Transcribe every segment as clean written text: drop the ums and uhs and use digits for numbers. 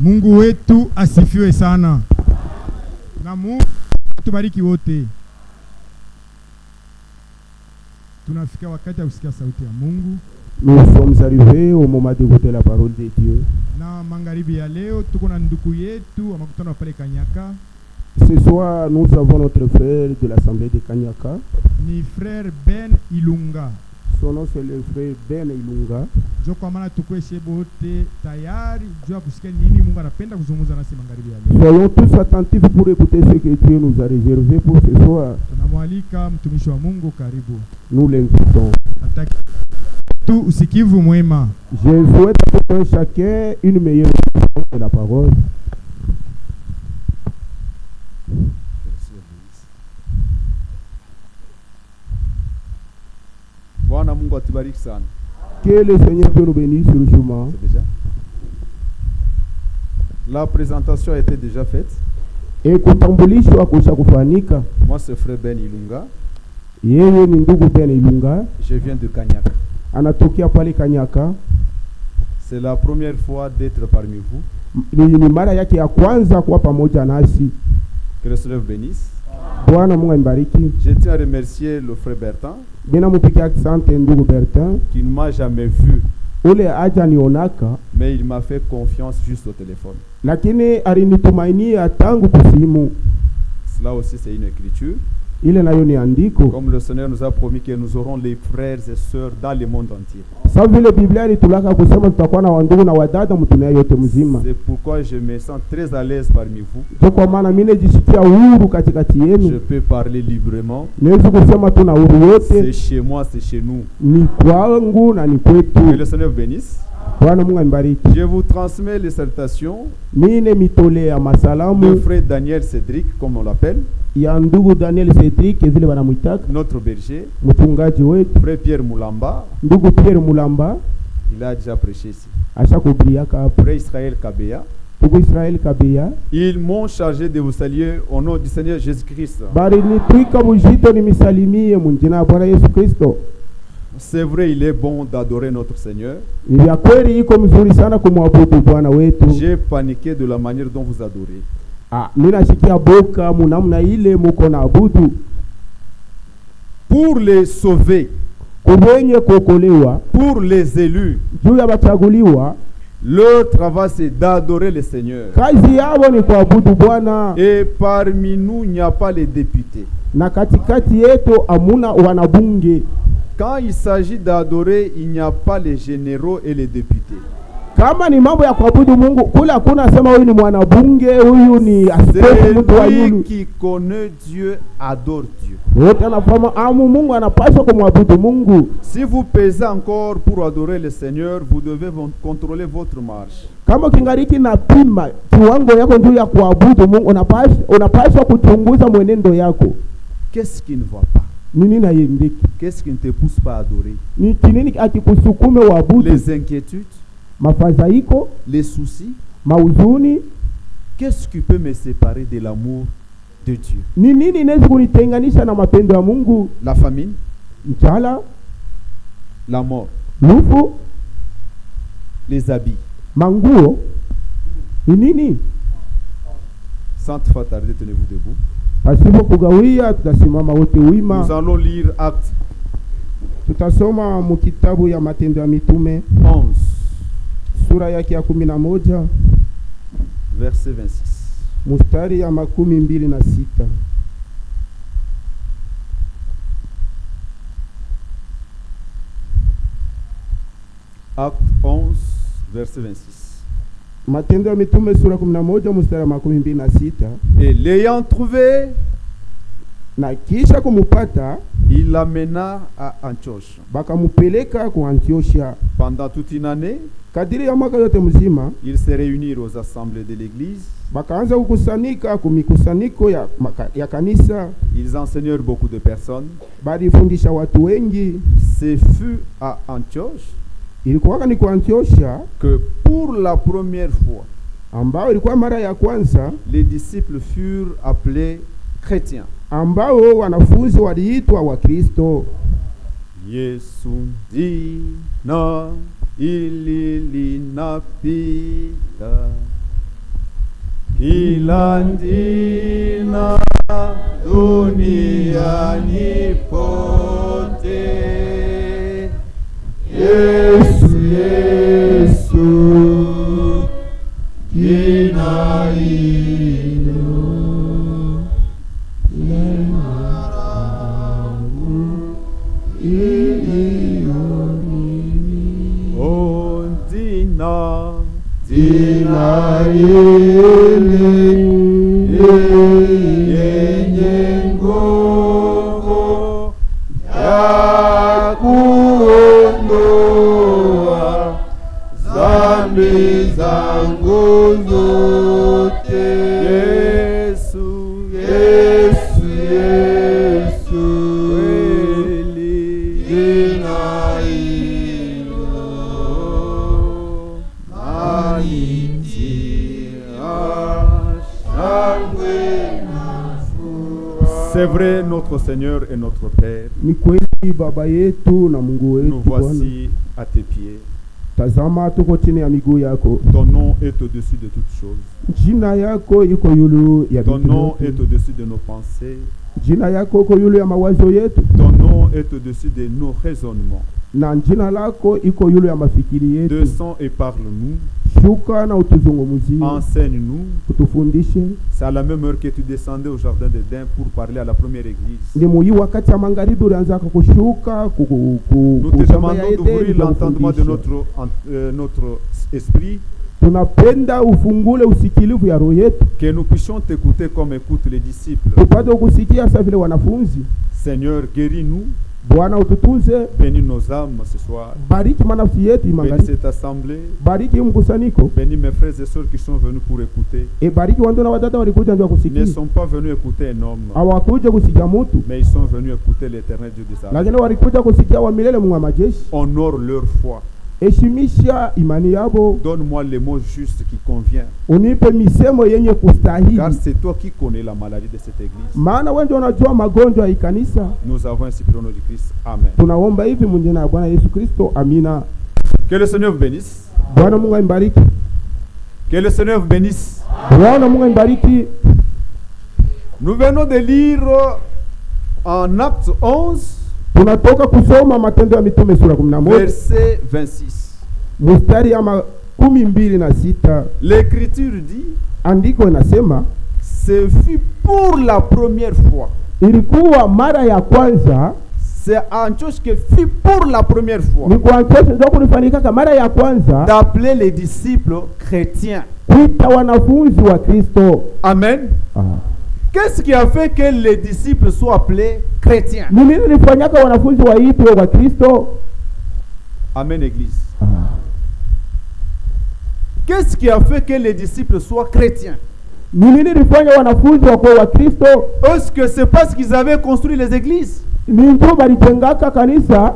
Mungu wetu asifiwe sana. Na Mungu tubariki wote. Tunafika wakati ya kusikia sauti ya Mungu. Nous sommes arrivés au moment d'écouter la parole de Dieu. Na magharibi ya leo tuko na ndugu yetu amakutana pale Kanyaka. Ce soir, nous avons notre frère de l'Assemblée de Kanyaka. Ni frère Ben Ilunga. Son nom c'est le frère Ben Ilunga. Jo kwa maana tukweshe bote tayari jua kusikia nini Mungu anapenda kuzungumza nasi magharibi ya leo. Soyons tous attentifs pour écouter ce que Dieu nous a réservé pour ce soir. Tunamwalika mtumishi wa Mungu, karibu. Nous l'invitons. Nataka tu usikivu mwema. Je souhaite à chacun une meilleure écoute de la parole. Bwana Mungu atubariki sana. Que le Seigneur Dieu nous bénisse sur le chemin. C'est déjà. La présentation a été déjà faite. Et kutambulisho akusha kufanika. Moi c'est frère Ben Ilunga. Yeye ni ndugu Ben Ilunga. Je viens de Kanyaka. Anatokea pale Kanyaka. C'est la première fois d'être parmi vous. Ni mara yake ya kwanza kuwa pamoja nasi. Que le Seigneur bénisse. Bwana Mungu ambariki. Je tiens à remercier le frère Bertin. Mina mupikia asante ndugu Bertin. Qui ne m'a jamais vu. Ule aja nionaka. Mais il m'a fait confiance juste au téléphone. Lakini alinitumainia tangu kusimu. Cela aussi c'est une écriture. Ile nayo ni andiko. Comme le Seigneur nous a promis que nous aurons les frères et sœurs dans le monde entier. Sawa vile Biblia ilitulaka kusema tutakuwa na wandugu na wadada mtunia yote mzima. C'est pourquoi je me sens très à l'aise parmi vous. Kwa maana mimi najisikia huru katikati yenu. Je peux parler librement. Naweza kusema tuna huru yote. C'est chez moi, c'est chez nous. Ni kwangu na ni kwetu. Que le Seigneur bénisse. Bwana Mungu ambariki. Je vous transmets les salutations. Mine mitole ya masalamu. Le frère Daniel Cédric, comme on l'appelle. Ya ndugu Daniel Cédric vile wanamuitaka. Notre berger. Mchungaji wetu. Frère Pierre Moulamba. Ndugu Pierre Moulamba. Il a déjà prêché ici. Ashakubriaka hapo. Frère Israël Kabea. Ndugu Israël Kabea. Ils m'ont chargé de vous saluer au nom du Seigneur Jésus-Christ. Bari nitwika mujito nimisalimie mu jina la Bwana Yesu Kristo. C'est vrai, il est bon d'adorer notre Seigneur. Ni vya kweli iko mzuri sana kumwabudu Bwana wetu. J'ai paniqué de la manière dont vous adorez. Mimi nashikia boka munamna ile muko na abudu. Pour les sauver, kubenye kuokolewa, pour les élus, juu ya bachaguliwa, leur travail c'est d'adorer le Seigneur. Kazi yao ni kuabudu Bwana. Et parmi nous, il n'y a pas les députés. Na katikati yetu amuna wanabunge. Quand il s'agit d'adorer, il n'y a pas les généraux et les députés. Kama ni mambo ya kuabudu Mungu, kula hakuna sema huyu ni mwanabunge, huyu ni askofu, mtu wa yulu. Celui qui connaît Dieu adore Dieu. Wote anafahamu Mungu, anapaswa kumwabudu Mungu. Si vous pesez encore pour adorer le Seigneur, vous devez contrôler votre marche. Kama kingariki na pima kiwango yako juu ya kuabudu Mungu, unapaswa kuchunguza mwenendo yako. Qu'est-ce qui ne va pas? Nini na yendeki? Qu'est-ce qui ne te pousse pas à adorer? Ni kinini akikusukume waabudu? Les inquiétudes, mafadhaiko, les soucis, mauzuni. Qu'est-ce qui peut me séparer de l'amour de Dieu? Ni nini inaweza kunitenganisha na mapendo ya Mungu? La famine, njala, la mort, lufu, les habits. Manguo. Ni nini? Sans trop tarder, tenez-vous debout. Pasipo kugawia tutasimama wote wima. Nous allons lire Actes. Tutasoma mu kitabu ya Matendo ya Mitume 11. Sura yake ya 11. Verset 26. Mstari ya 26. Acte 11, verset 26. Matendo ya Mitume sura 11 mstari wa 26. Et l'ayant trouvé, na kisha kumupata, il l'amena à Antioche. Bakamupeleka ku Antiochia. Pendant toute une année, kadiri ya mwaka yote mzima, ils se réunirent aux assemblées de l'église. Bakaanza kukusanyika kumikusanyiko ya kanisa. Ils enseignèrent beaucoup de personnes. Balifundisha watu wengi. Ce fut à Antioche ilikuwa ni kwa Antiochia que pour la première fois, ambao ilikuwa mara ya kwanza, les disciples furent appelés chrétiens. Ambao wanafunzi waliitwa wa Kristo. Yesu ndina ililina pita ilandina duniani pote. Yesu, Yesu, jina hilo oh, jina hili yenye nguvu ya kuondoa dhambi zangu zote. Yesu, Yesu, Yesu, kweli jina hilo c'est vrai, notre Seigneur et notre Père, Ni kweli Baba yetu na Mungu wetu. nous voici à tes pieds. Tazama tuko chini ya miguu yako. Ton nom est au-dessus de toutes choses. Jina yako iko yulu ya Ton vitu nom vyote. est au-dessus de nos pensées. Jina yako iko yulu ya mawazo yetu, Ton nom est au-dessus de nos raisonnements. na jina lako iko yulu ya mafikiri yetu. Descends et parle-nous. Shuka na utuzungumuzie, Enseigne-nous. utufundishe. C'est à la même heure que tu descendais au jardin d'Éden pour parler à la première église. Ndi muyi wakati ya magharibi ulianzaka kushuka Nous te kushamba ya demandons d'ouvrir Edeni l'entendement de kufundisha. notre esprit, Tunapenda ufungule usikilivu ya roho yetu, que nous puissions t'écouter comme écoutent les disciples. tupate kusikia sa vile wanafunzi. Seigneur, guéris-nous, Bwana ututunze, bénis nos âmes ce soir. bariki manafsi yetu Bénis magharibi, cette assemblée, bariki hii mkusanyiko, bénis mes frères et sœurs qui sont venus pour écouter. bariki wandu na wadada walikuja ndio Ils ne kusikia, sont pas venus écouter un homme, hawakuja kusikia mtu, mais ils sont venus écouter l'Éternel Dieu des armées. lakini walikuja kusikia wa milele Mungu wa majeshi. Honore leur foi. Heshimisha imani yabo, Donne-moi les mots justes qui conviennent. unipe misemo yenye kustahili, Car c'est toi qui connais la maladie de cette église. maana wewe ndio unajua magonjwa ya kanisa. Nous avons ainsi prié au nom de Christ. Amen. Tunaomba hivi mjina ya Bwana Yesu Kristo, amina. Que le Seigneur vous bénisse. Bwana Mungu ambariki. Que le Seigneur vous bénisse. Bwana Mungu ambariki. Nous venons de lire en Acte 11, Tunatoka kusoma Matendo ya Mitume sura 11 verset 26. mstari ya 26. L'Écriture dit, Andiko inasema ce fut pour la première fois. ilikuwa mara ya kwanza, C'est Antioche qui fut pour la première fois ni kwa Antiochi ndio kulifanyika mara ya kwanza d'appeler les disciples chrétiens. kuita wanafunzi wa Kristo. Amen. Qu'est-ce qui a fait que les disciples soient appelés chrétiens? Ni nini lifanyaka wanafunzi waitwe wa Kristo? Amen, Église. Qu'est-ce qui a fait que les disciples soient chrétiens? Ni nini lifanya wanafunzi wako wa Kristo? Est-ce que c'est parce qu'ils avaient construit les églises? Ni ndio balitengaka kanisa?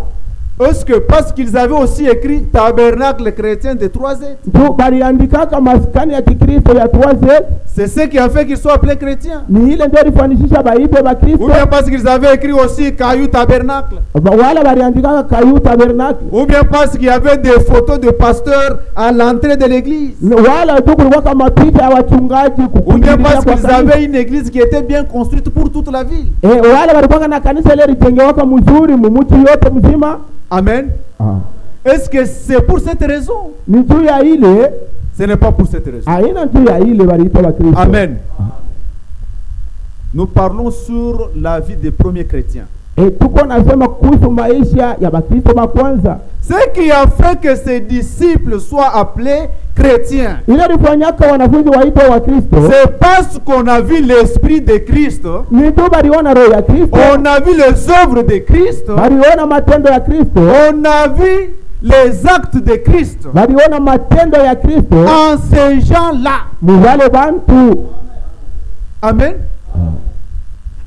Est-ce que parce qu'ils avaient aussi écrit tabernacle chrétien de 3Z? Ndio baliandikaka maskani ya Kikristo ya 3Z? C'est ce qui a fait qu'ils soient appelés chrétiens? Ni ile ndio lifanishisha baitwe ba Kristo? Ou bien parce qu'ils avaient écrit aussi caillou tabernacle? Wala baliandikaka kayu tabernacle? Ou bien parce qu'il y avait des photos de pasteurs à l'entrée de l'église? Wala tu kulikuwa kama picha ya wachungaji Ou bien kukuingilia parce kwa qu'ils kanisa? avaient une église qui était bien construite pour toute la ville? Wala walikuwa na kanisa ile lijengewaka mzuri mumuchi yote mzima. Amen. Est-ce que c'est pour cette raison? Ni juu ya ile, Ce n'est pas pour cette raison. aina juu ya ile waliitwa wa Kristo. Amen. Nous parlons sur la vie des premiers chrétiens. Tuko nasema kuhusu maisha ya Bakristo wa kwanza. Ce qui a fait que ces disciples soient appelés chrétiens, Ile lifanyaka wanafunzi waitwa wa Kristo. c'est parce qu'on a vu l'esprit de Christ, Ni tu baliona roho ya Kristo. on a vu les œuvres de Christ, Baliona matendo ya Kristo. on a vu les actes de Christ Baliona matendo ya Kristo. en ces gens-là. Muzale bantu. Amen.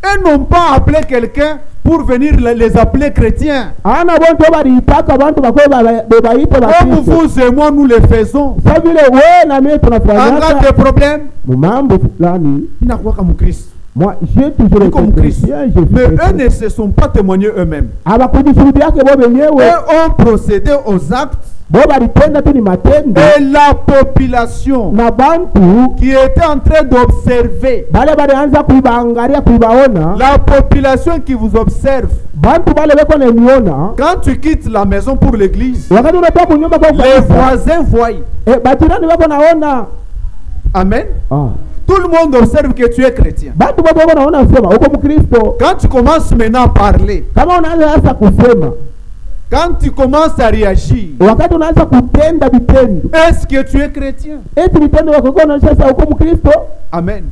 Et non pas appeler quelqu'un pour venir les appeler chrétiens. Ana bonto baliitaka bantu bakwe baitwa wa Comme Kristo. vous et moi, nous le faisons. Sasa vile wewe na mimi En cas tunafanya de problème, mambo fulani. il n'a quoi comme Christ. Moi, j'ai toujours été Comme Christ. chrétien, je suis Mais eux chrétien. ne se sont pas témoignés eux-mêmes. Abakujishuhudia yake bo benyewe. Eux ont procédé aux actes bo balipenda tu ni matendo Et la population na bantu qui était en train d'observer, bale balianza kuibaangalia kuibaona la population qui vous observe, bantu bale beko nemiona quand tu quittes la maison pour l'église, wakati unatoka kunyumba kwa les kanisa voisins voient. bajirani beko naona Amen. ah. Tout le monde observe que tu es chrétien. Bantu bote beko naona sema uko Mkristo. Quand tu commences maintenant à parler, Kama unaanza sasa kusema, quand tu commences à réagir, wakati unaanza kutenda vitendo, est-ce que tu es chrétien? eti vitendo vyako kuonyesha sasa uko Mkristo. Amen.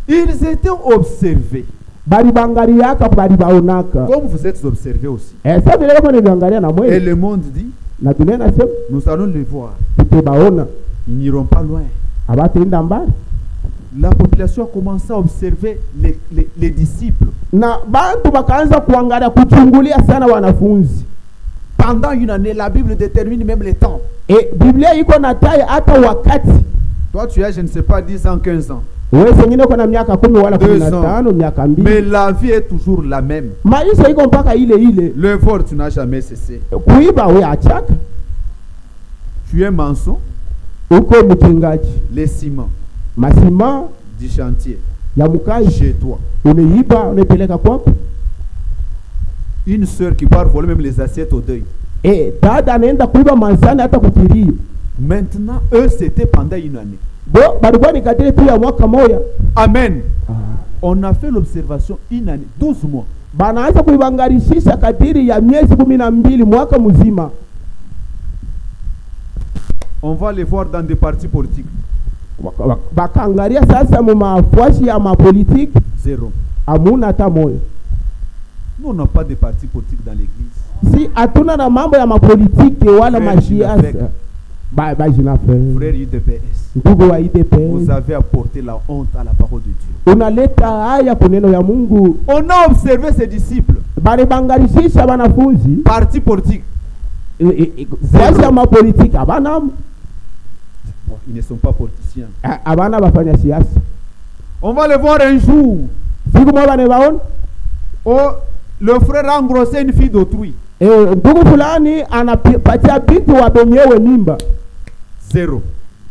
Ils étaient observés. Bali bangaliaka bali baonaka. Comme vous êtes observés aussi. Sasa vile kama niangalia na Et mwe. le monde dit, Na tunena sema nous allons les voir. tubaona. Ils n'iront pas loin. Abatenda mbali. La population a commencé à observer les disciples. Na bantu bakaanza kuangalia kuchungulia sana wanafunzi. Pendant une année, la Bible détermine même les temps. Biblia iko na tai hata wakati. Toi tu as, je ne sais pas, 10 ans, 15 ans. Wewe sengine uko na miaka 10 wala 15, miaka 2. Mais la vie est toujours la même. Maisha iko mpaka ile. Le vol, tu n'as jamais cessé. Kuiba we achaka. Tu es maçon. Uko mchingaji. Les ciments Masima du chantier ya mkaji chez toi. Uneiba unapeleka kwako. Une sœur qui part voler même les assiettes au deuil. Dada anaenda kuiba mazani hata kukirio. Maintenant, eux, c'était pendant une année. Bo balikuwa ni kadiri tu ya mwaka moja. Amen. On a fait l'observation une année, 12 mois. Banaanza kuibangarishisha kadiri ya miezi 12 mwaka mzima. On va les voir dans des partis politiques. Bakaangalia sasa mu mafuashi ya mapolitiki. Zéro. Amuna hata moja. Nous, on n'a pas de partis politiques dans l'église. Si hatuna na mambo ya mapolitiki wala mashiasa. Frère UDPS, Ndugu wa IDPS, vous avez apporté la honte à la parole de Dieu. Unaleta haya kuneno ya Mungu. On a observé ses disciples. Bali bangarishisha banafunzi. Parti politique. Siasa ya mapolitiki abana. Ils ne sont pas politiciens. Abana bafanya siasa. On va les voir un jour. Siku moja nebaona. Oh, le frère a engrossé une fille d'autrui. Ndugu fulani anapatia binti wa benyewe mimba. Zéro.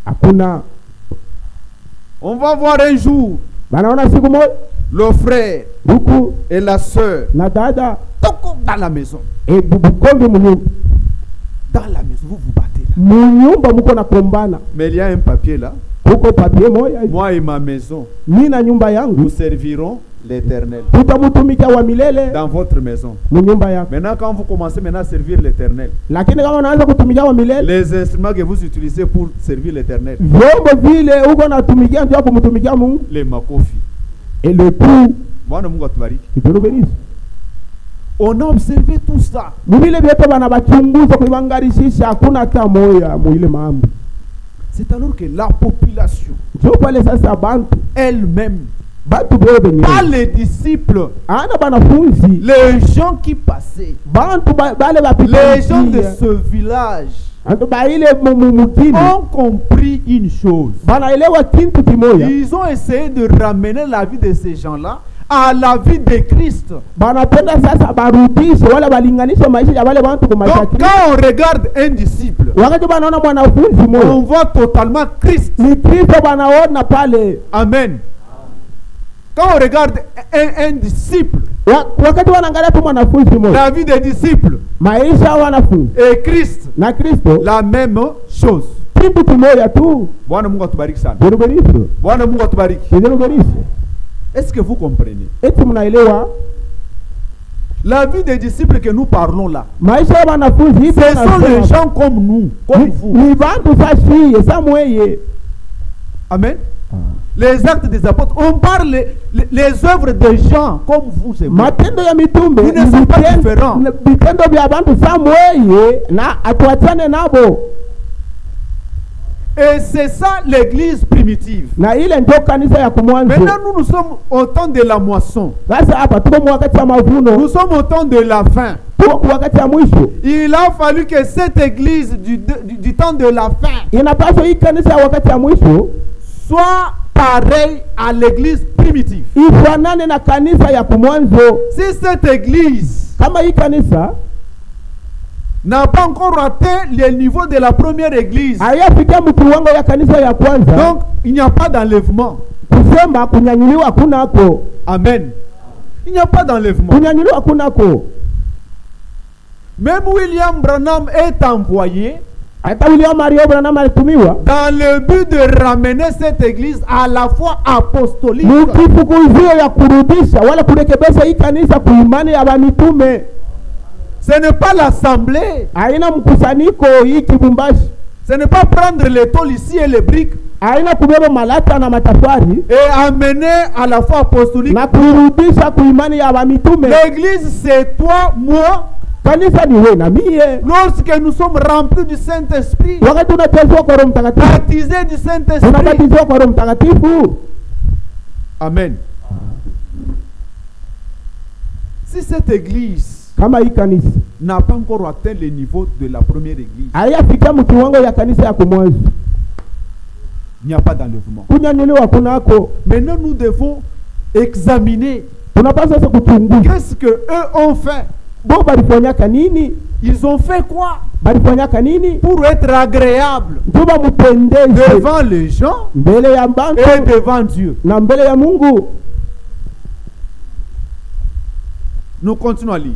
Hakuna. On va voir un jour. Banaona siku moja. Le frère Ndugu et la sœur. na dada. Dans la maison. Bubukombe munyumba. Dans la maison, vous vous battez là. Munyumba muko na kombana. Mais il y a un papier là. Kuko papier moja. Moi et ma maison, Mimi na nyumba yangu. nous servirons l'Éternel. Tutamutumikia wa milele Dans votre maison. munyumba yako. Maintenant, quand vous commencez maintenant à servir l'Éternel, Lakini kama unaanza kutumikia wa milele, les instruments que vous utilisez pour servir l'Éternel, vyombo vile uko natumikia ndio kumtumikia Mungu. les makofi. Et le tout, Bwana Mungu atubariki. kitorobenisi. On a observé tout ça. Mubile vyote bana bachunguza kuibangarishisha hakuna hata moya muile mambo. C'est alors que la population Ndio pale sasa bantu elle-même, bantu beo benye. pas les disciples, Ana banafunzi, les gens qui passaient, bantu bale bapita. les gens de ce village Antu baile mugini. ont compris une chose. Banaelewa kintu kimoya. Ils ont essayé de ramener la vie de ces gens-là à la vie de Christ. Banapenda sasa barudishe wala balinganishe maisha ya wale bantu kwa maisha ya Donc Kristo. quand on regarde un disciple, Wakati banaona mwanafunzi on mmoja, voit totalement Christ. ni Kristo banaona pale. Amen. Quand on regarde un disciple, Wakati wanaangalia tu mwanafunzi mmoja, la vie des disciples maisha ya wanafunzi et Christ, na Kristo la même chose. kitu kimoja tu. Bwana Mungu atubariki sana. Ndio Bwana Mungu atubariki. ndio. Est-ce que vous comprenez? Eti mnaelewa La vie des disciples que nous parlons là, maisha ya wanafunzi ce sont les gens comme nous, comme vous. Ni bantu sashie samweye. Amen. Les actes des apôtres, on parle les œuvres des gens comme vous et moi. Matendo ya mitumbe Ils ne sont pas différents. vitendo vya bantu samweye na atuachane nabo. Et c'est ça l'église primitive. Na ile ndio kanisa ya kumwanzo. Maintenant nous sommes au temps de la moisson. Sasa hapa tuko wakati wa mavuno. Nous sommes au temps de la fin. Tuko wakati wa mwisho. Il a fallu que cette église du temps de la fin Inapaswa hii kanisa ya wakati wa mwisho soit pareille à l'église primitive. ifanane na kanisa ya kumwanzo. Si cette église Kama hii kanisa n'a pas encore atteint le niveau de la première église. hayafikia mkiwango ya kanisa ya kwanza. Donc, il n'y a pas d'enlèvement. Kusema kunyanyuliwa kunako. Amen. Il n'y a pas d'enlèvement. Kunyanyuliwa kunako. Même William Branham est envoyé Hata William Mario Branham alitumiwa dans le but de ramener cette église à la foi apostolique. mukifukuzio ya kurudisha wala kurekebesha hii kanisa kuimani ya mitume. Ce n'est pas l'assemblée. Haina mkusanyiko hii Kibumbashi. Ce n'est pas prendre les tôles ici et les briques Haina kubeba malata na matafari et amener à la foi apostolique. na kurudisha kuimani ya mitume. L'église, c'est toi, moi. Kanisa ni wewe na mie. Lorsque nous sommes remplis du Saint-Esprit, Wakati tunatezwa kwa Roho Mtakatifu, baptisés du Saint-Esprit. tunabatizwa kwa Roho Mtakatifu. Amen. Si cette église Kama hii kanisa n'a pas encore atteint le niveau de la première église, hayafika mkiwango ya kanisa ya kumwanzo, il n'y a pas d'enlèvement. kunyanyuliwa kunako. Maintenant, nous devons examiner Tunapaswa sasa kuchunguza qu'est-ce que eux ont fait. bo balifanyaka nini, Ils ont fait quoi balifanyaka nini pour être agréables ndio bamupendeze devant les gens mbele ya bantu et devant Dieu. na mbele ya Mungu. Nous continuons à lire.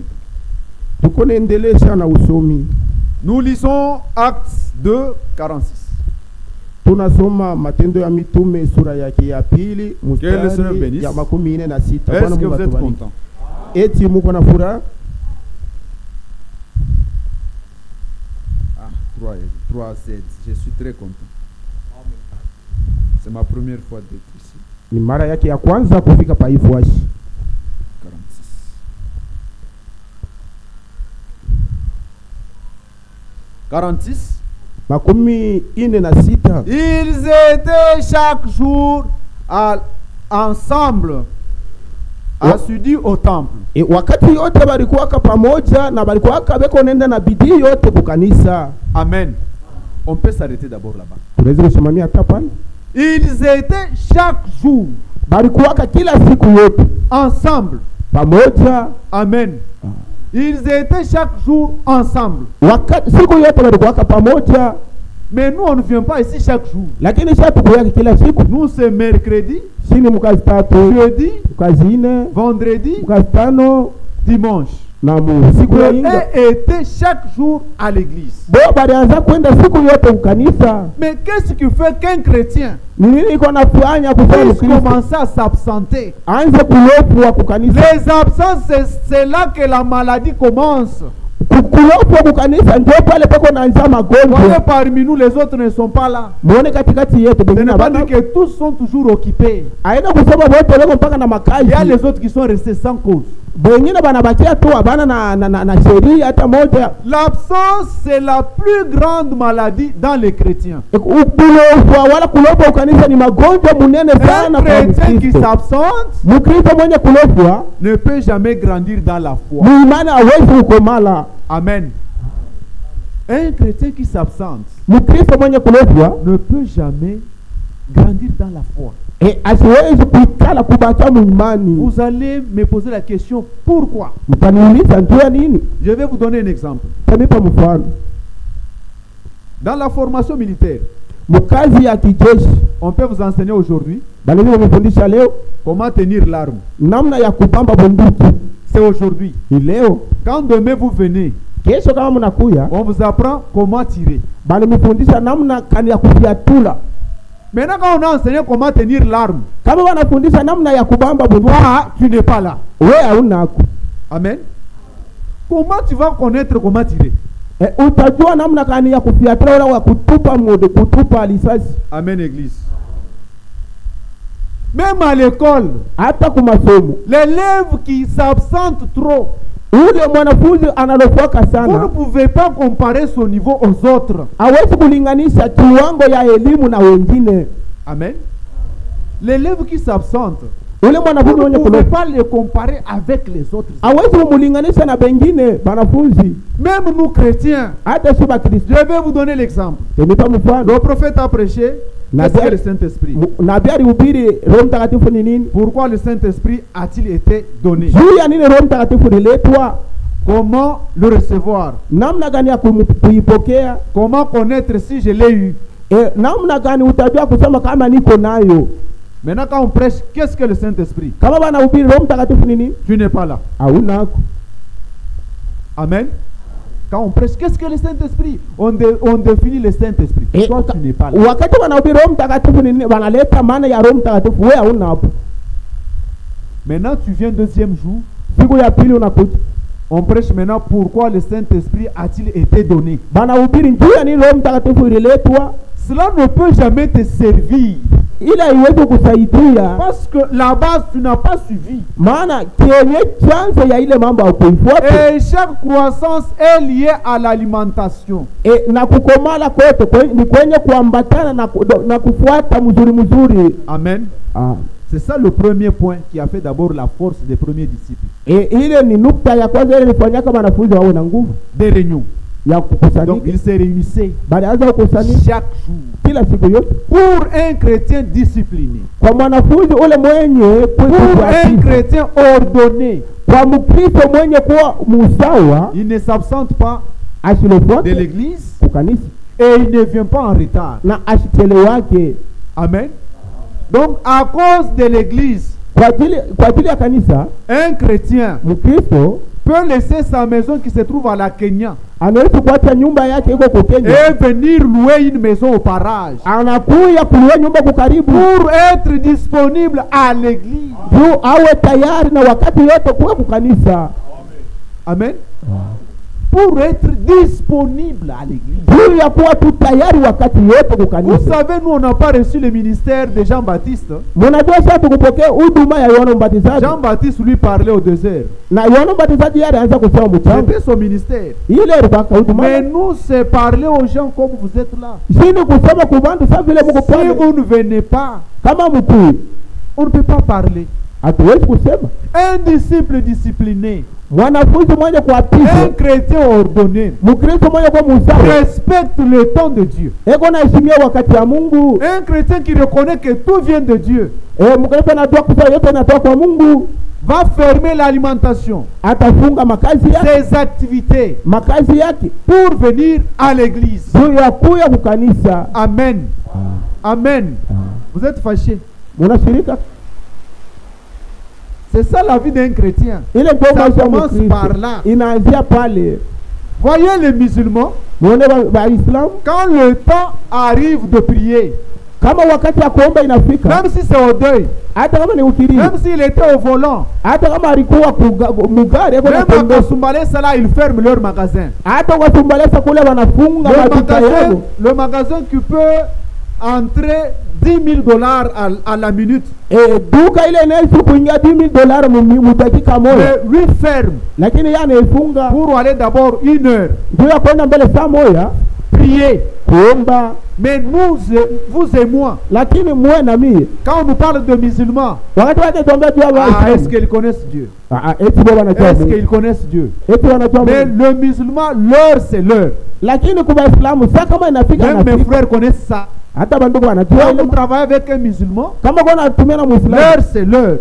Tuko naendelesha na usomi. Nous lisons Actes 2, 46. Tunasoma Matendo ya Mitume sura yake ya pili Que le Seigneur mstari bénisse. ya 46. Est-ce que vous êtes content? Eti muko na furaha? 3Z. Je suis très content. C'est ma première fois d'être ici. Ni mara yake ya kwanza kufika pa Ifuashi. 46. Makumi ine na sita. Ils étaient chaque jour ensemble, assidus au temple. Wakati yote balikuwaka pamoja na balikuwaka beko nenda na bidii yote kukanisa. Amen. On peut s'arrêter d'abord là-bas. Tunaweza kusimamia hata pale. Ils étaient chaque jour Balikuwaka kila siku yote ensemble. pamoja. Amen. Ils étaient chaque jour ensemble. Wakati siku yote balikuwaka pamoja. Mais nous, on ne vient pas ici chaque jour. Lakini sasa tukuyaka kila siku. Nous, c'est mercredi, Sini mukazi tatu, jeudi, mukazi ine, vendredi, mukazi tano dimanche. na siku ya inga. Et étaient chaque jour à l'église. Bo balianza kwenda siku yote kukanisa. Mais qu'est-ce qui fait qu'un chrétien Ni nini iko nafanya kufanya puisse commencer à s'absenter? anze kulopwa kukanisa? Les absences, c'est là que la maladie commence. Kulopwa kukanisa ndio pale peko naanza Voyez, magonjwa. parmi nous, les autres ne sont pas là. Muone katikati yetu Ce bengine n'est pas bana. dire que tous sont toujours occupés. Aina kusema wote leo mpaka na Il makazi. y a les autres qui sont restés sans cause. Bengine banabakia tu abana na sheria hata moja. L'absence, c'est la plus grande maladie dans les chrétiens. Kulopwa wala kulopwa kukanisa ni magonjwa munene sana Un kwa chrétien qui Mkristo. s'absente Mkristo mwenye kulopwa ne peut jamais grandir dans la foi. muimani hawezi kukomala. Amen. Un chrétien qui s'absente Mkristo mwenye kulopwa ne peut jamais grandir dans la foi. asiwezi kuikala kubakia muimani. Vous allez me poser la question, pourquoi? Mtaniuliza njoo nini? Je vais vous donner un exemple. Tanipa mfano. Dans la formation militaire, Mkazi ya kijeshi on peut vous enseigner aujourd'hui bali wamefundisha leo comment tenir l'arme. namna ya kupamba bunduki. C'est aujourd'hui. Ni leo. Quand demain vous venez, Kesho kama mnakuya on vous apprend comment tirer. bali mfundisha namna kani ya kufiatula. Maintenant, quand on a enseigné comment tenir l'arme, Kama wanafundisha namna ya kubamba bunduki, toi, tu n'es pas là. wewe hauna ako. Amen. Comment tu vas connaître comment tirer? Utajua namna kani ya kufiatula wala kutupa mode, kutupa risasi. Amen, église. Même à l'école, Hata kumasomo. l'élève qui s'absente trop, Ule mwanafunzi analofuaka vous ne sana pouvez pas comparer son niveau aux autres. hawezi kulinganisha kiwango ya elimu na wengine. Amen. L'élève qui s'absente, Ule vous mwanafunzi ne mwenye pouvez kulopa pas le comparer avec les autres. hawezi kumulinganisha na bengine banafunzi. Même nous chrétiens, Hata si Bakristo. je vais vous donner l'exemple. Nipa mfano. Le prophète a prêché, qu'est-ce que le Saint-Esprit? Nabii alihubiri Roho Mtakatifu ni nini? Pourquoi le Saint-Esprit a-t-il été donné? Juu ya nini Roho Mtakatifu liletwa? Comment le recevoir? namna gani ya kuipokea, Comment connaître si je l'ai eu? namna gani utajua kusema kama niko nayo. Maintenant, quand on prêche, qu'est-ce que le Saint-Esprit? Kama bana ubiri Roho Mtakatifu nini? Tu n'es pas là. Haunako. Amen. Quand on prêche, qu'est-ce que le Saint-Esprit? On définit le Saint-Esprit. Toi, tu n'es pas là. Wakati wanahubiri Roho Mtakatifu nini, wanaleta maana ya Roho Mtakatifu, wewe hauna hapo. Maintenant, tu viens deuxième jour. Siku ya pili unakuja. On prêche maintenant pourquoi le Saint-Esprit a-t-il été donné. Bana ubiri njuu ya nini Roho Mtakatifu ililetwa. Cela ne peut jamais te servir. Ila iweze kusaidia. Parce que la base, tu n'as pas suivi. Maana kenye chanzo ya ile mambo haukuifuata. Et chaque croissance est liée à l'alimentation. Na kukomala kote ni kwenye kuambatana na kufuata mzuri. Amen. Ah. C'est ça le premier point qui a fait d'abord la force des premiers disciples. Ile ni nukta ya kwanza ile ilifanya kama wanafunzi wawe na nguvu. Des réunions. Ya kukusanyika. Donc ils se réunissaient Balianza kukusanyika chaque jour. Kila siku yote. Pour un chrétien discipliné. Kwa mwanafunzi ule mwenye pour un chrétien ordonné. Kwa Mkristo mwenye kuwa musawa. Il ne s'absente pas de l'église. Kukanisa. Et il ne vient pas en retard. Na asichelewake. Amen. Donc à cause de l'église, kwa ajili ya kanisa, un chrétien Mkristo peut laisser sa maison qui se trouve à la Kenya anaweza kuacha nyumba yake iko kwa Kenya et venir louer une maison au parage. Anakuya kununua nyumba kwa karibu pour être disponible à l'église. Juu awe tayari na wakati yote kuwa kwa kanisa. Amen. Pour être disponible à l'église. Juu ya kuwa tu tayari wakati yote kwa kanisa. Vous savez, nous on n'a pas reçu le ministère de Jean-Baptiste. Mnajua sasa tukupokea huduma ya Yohana Mbatizaji. Jean-Baptiste lui parlait au désert. Na Yohana Mbatizaji yeye alianza kusema mchana. C'était son ministère. Ile ilikuwa huduma. Mais nous c'est parler aux gens comme vous êtes là. Sini kusema kwa bantu sasa vile mko pale. Si vous ne venez pas, kama mkuu, on ne peut pas parler. Hatuwezi kusema. Un disciple discipliné. Mwanafunzi mwenye kuapisha. Un chrétien ordonné. Mkristo mwenye kwa musawa. Respecte le temps de Dieu. Eko na heshimia wakati ya Mungu. Un chrétien qui reconnaît que tout vient de Dieu. Mkristo anajua kusema yote yanatoka kwa Mungu. Va fermer l'alimentation. Atafunga makazi yake. Ses activités. Makazi yake. Pour venir à l'église. Juu ya kuya kukanisa. Amen. Amen. Vous êtes fâchés. Munashirika. C'est ça la vie d'un chrétien. Ça commence par là. Inaanzia pale. Voyez les musulmans. Quand le temps arrive de prier, kama wakati ya kuomba inafika, même si c'est au deuil, hata kama ni ukiri, même s'il était au volant, hata kama alikuwa mugari, même à Sumbalesa là, ils ferment leur magasin. Hata kwa Sumbalesa kule wanafunga maduka yao. Le magasin qui peut entrer $10,000 à la minute. Duka ile inaweza kuingia $10,000 mu dakika moja. Mais lui ferme. Lakini yeye anaifunga pour aller d'abord 1 heure. Ndio ya kwenda mbele saa moja prier, kuomba. Mais nous, vous et moi, lakini mwe na mimi, quand on nous parle de musulmans, est-ce qu'ils connaissent Dieu? Est-ce qu'ils connaissent Dieu? Mais le musulman, l'heure c'est l'heure. Même mes frères connaissent ça. Quand vous travaillez avec un musulman, l'heure c'est l'heure.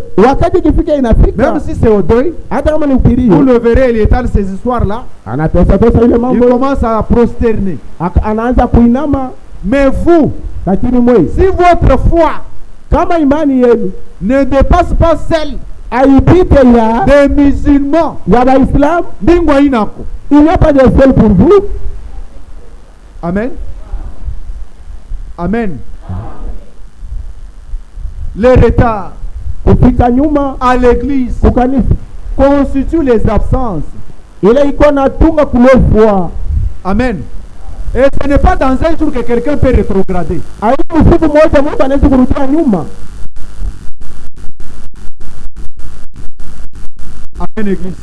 Même si c'est au deuil, vous le verrez, il étale ces histoires-là. Il commence à prosterner. Mais vous, si votre foi ne dépasse pas celle des musulmans, il n'y a pas de seul pour vous. Amen. Amen. Le retard à l'église constitue les absences. Amen. Et ce n'est pas dans un jour que quelqu'un peut rétrograder. Amen, église.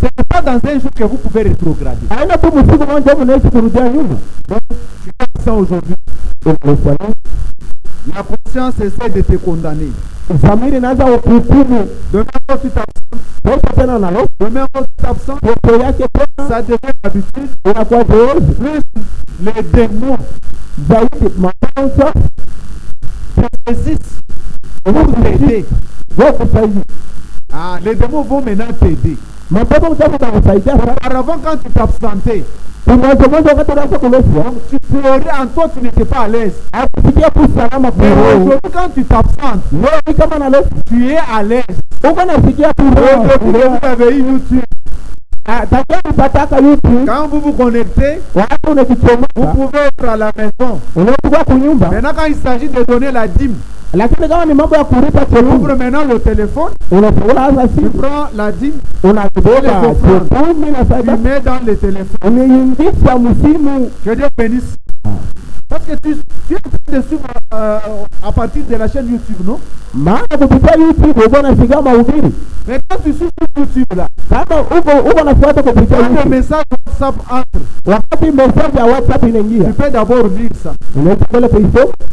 Ce n'est pas dans un jour que vous pouvez rétrograder. Donc, aujourd'hui, la conscience essaie de te condamner. Demain, quand tu t'absentes, ça devient l'habitude. Les démons se saisissent pour t'aider. Les démons vont maintenant t'aider. mapepo mchafu itakusaidia. Auparavant, quand tu t'absentais, tu pleurais en toi, tu n'étais pas à l'aise. Mais aujourd'hui, quand tu t'absentes, tu es à l'aise. Vous avez eu YouTube. Quand vous vous connectez, vous pouvez être à la maison. Maintenant, quand il s'agit de donner la dîme, tu ouvres maintenant le téléphone, tu prends la dîme, tu mets dans le téléphone. Que Dieu bénisse. Parce que tu es en train de suivre à partir de la chaîne YouTube, non? Mais quand tu suis sur YouTube là, quand le message WhatsApp entre, tu peux d'abord lire ça.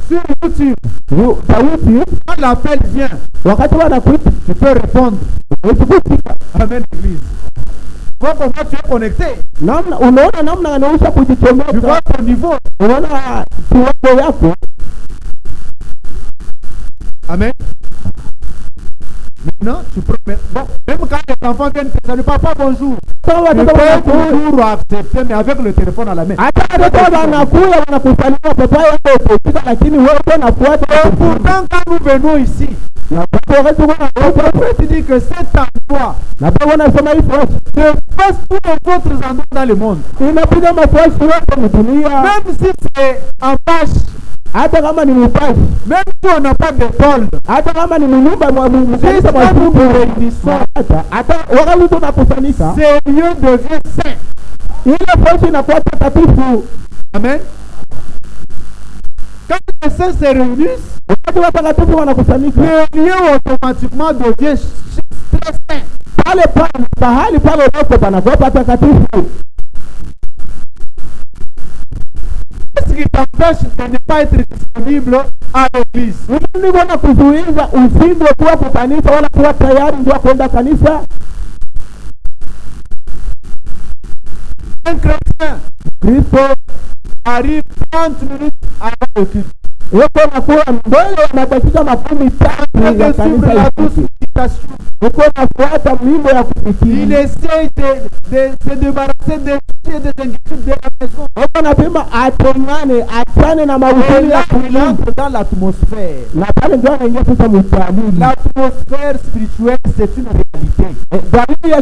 Sur YouTube, quand l'appel vient, tu peux répondre. Amen, l'église. Vois comment tu es connecté. Tu vois ton niveau. Amen. Maintenant, tu prends. Bon, même quand les enfants viennent te saluer, papa, bonjour. Tu peux toujours accepter, mais avec le téléphone à la main. Pourtant, quand nous venons ici, tu dis que cet endroit dépasse tous les autres endroits dans le monde. Même si c'est en page, même si on n'a pas de tôle, c'est lieu devient saint. Amen. Quand les saints se réunissent, le lieu automatiquement devient très saint. Qu'est-ce qui t'empêche de ne pas être disponible à l'église? Un chrétien arrive 30 minutes avant le culte. Il essaye de se débarrasser des inquiétudes de la maison. Il entre dans l'atmosphère. L'atmosphère spirituelle, c'est une réalité. Il y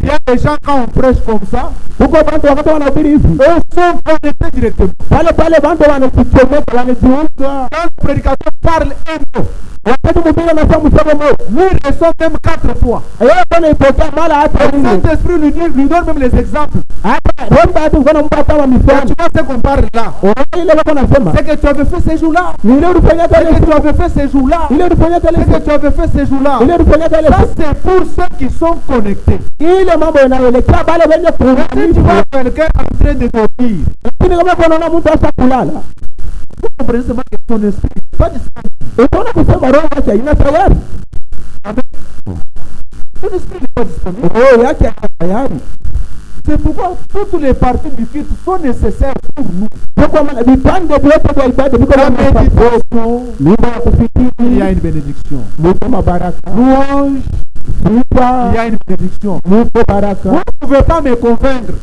a des gens, quand on prêche comme ça, eux sont connectés directement. Quand le prédicateur parle un mot, lui reçoit même 4 fois. Le Saint-Esprit lui donne même les exemples. Tu vois ce qu'on parle là. C'est que tu avais fait ces jours-là. C'est que tu avais fait ces jours-là. C'est que tu avais fait ces jours-là. Ça, c'est pour ceux qui sont connectés. Si tu vois quelqu'un en train de dormir, vous comprenez seulement que ton esprit n'est pas disponible. Ton esprit n'est pas disponible. C'est pourquoi toutes les parties du culte sont nécessaires pour nous. La méditation, il y a une bénédiction. Louange, il y a une bénédiction. Vous ne pouvez pas me convaincre.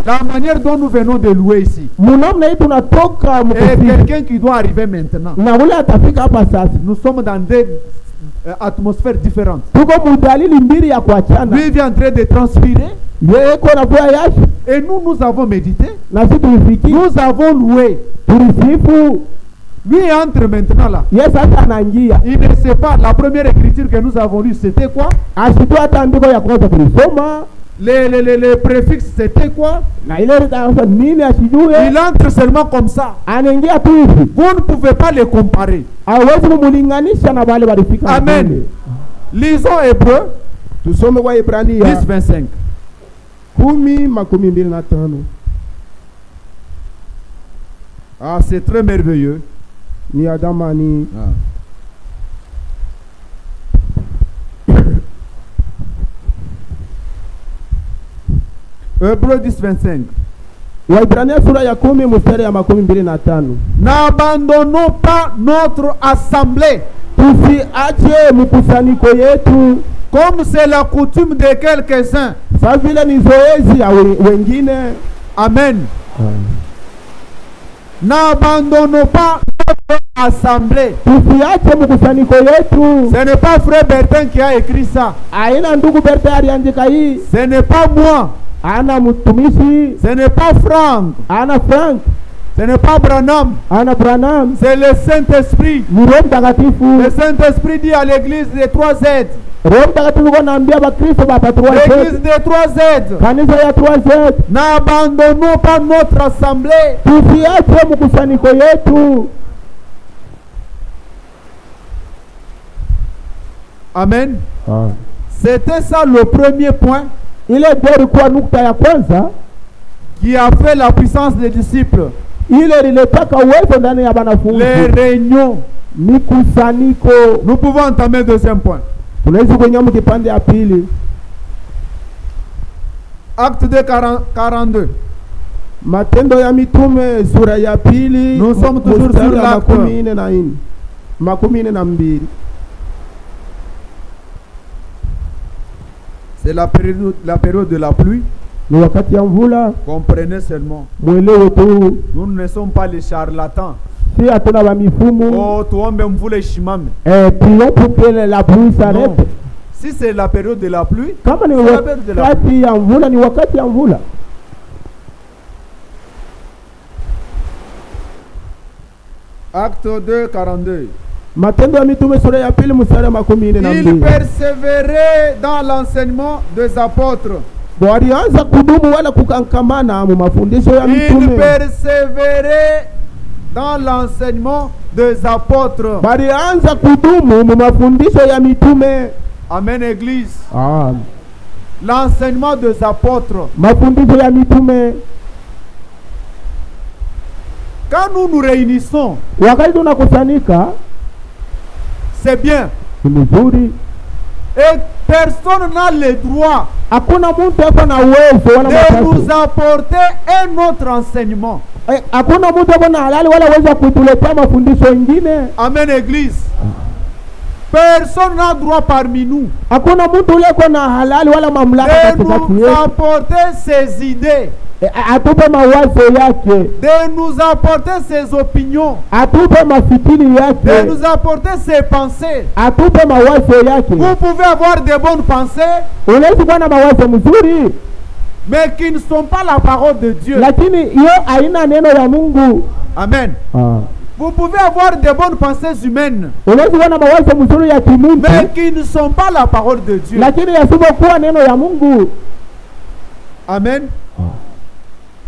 La manière dont nous venons de louer ici. Et quelqu'un qui doit arriver maintenant. Nous sommes dans des atmosphères différentes. Lui vient en train de transpirer. Et nous avons médité. Nous avons loué. Lui entre maintenant là. Il ne sait pas. La première écriture que nous avons lue, c'était quoi? Les préfixes, c'était quoi? Il entre seulement comme ça. Vous ne pouvez pas les comparer. Amen. Lisons Hébreux 10:25. Ah, c'est très merveilleux. Hébreux 10:25. N'abandonnons pas notre assemblée Comme c'est la coutume de quelques-uns. Sa vile ni zoezi ya wengine. Amen. N'abandonnons pas notre assemblée. Tusiache mkusanyiko yetu. Ce n'est pas frère Bertin qui a écrit ça. Aina ndugu Bertin aliandika hii. Ce n'est pas moi. Ana mtumishi. Ce n'est pas Frank. Ana Frank. Ce n'est pas Branham. Ana Branham. C'est le Saint-Esprit. Ni Roho Mtakatifu. Le Saint-Esprit dit à l'église des 3Z. Roho Mtakatifu anaambia Bakristo bapa 3Z. L'église des 3Z. Kanisa ya 3Z. N'abandonnons pas notre assemblée. Tusiache mkusanyiko yetu. Amen. C'était ça le premier point. Ile ndio ilikuwa nukta ya kwanza qui a fait la puissance des disciples. Ile lilitaka uwezo ndani ya wanafunzi. Les réunions. Mikusanyiko. Nous pouvons entamer le deuxième point. Tunaweza kuingia kipande ya pili. Acte 2:42. Matendo ya Mitume sura ya pili. Nous sommes toujours sur l'acte 42. C'est la période de la pluie. Ni wakati ya mvula. Comprenez seulement. Mwelewe tu. Nous ne sommes pas les charlatans. Si hatuna wa mifumu. Oh, tuombe mvula ishimame. Prions pour que la pluie s'arrête. Si c'est la période de la pluie, kama ni wakati ya mvula ni wakati ya mvula. Acte 2:42. Matendo ya Mitume sura ya pili mstari wa 12. Il persévérait dans l'enseignement des apôtres. Walianza kudumu wala kukankamana mu mafundisho ya mitume. Il persévérait dans l'enseignement des apôtres. Walianza kudumu mu mafundisho ya mitume. Amen, église. Amen. L'enseignement des apôtres. Mafundisho ya mitume. Quand nous nous réunissons, wakati tunakusanyika, c'est bien. Mzuri. Et personne n'a le droit hakuna mtu ako na uwezo wala de nous apporter un autre enseignement. Hakuna mtu ako na halali wala uwezo kutuletea mafundisho mengine. Amen, église. Personne n'a droit parmi nous hakuna mtu ule ako na halali wala mamlaka katikati de nous apporter ses idées, atupe mawazo yake, de nous apporter ses opinions, atupe mafikiri yake, de nous apporter ses pensées. atupe mawazo yake. Vous pouvez avoir de bonnes pensées, unaweza kuwa na mawazo mzuri, mais qui ne sont pas la parole de Dieu. lakini hiyo haina neno ya Mungu. Amen. Vous pouvez avoir de bonnes pensées humaines, unaweza kuwa na mawazo mzuri ya kimungu, mais qui ne sont pas la parole de Dieu. lakini yasipokuwa neno ya Mungu. Amen.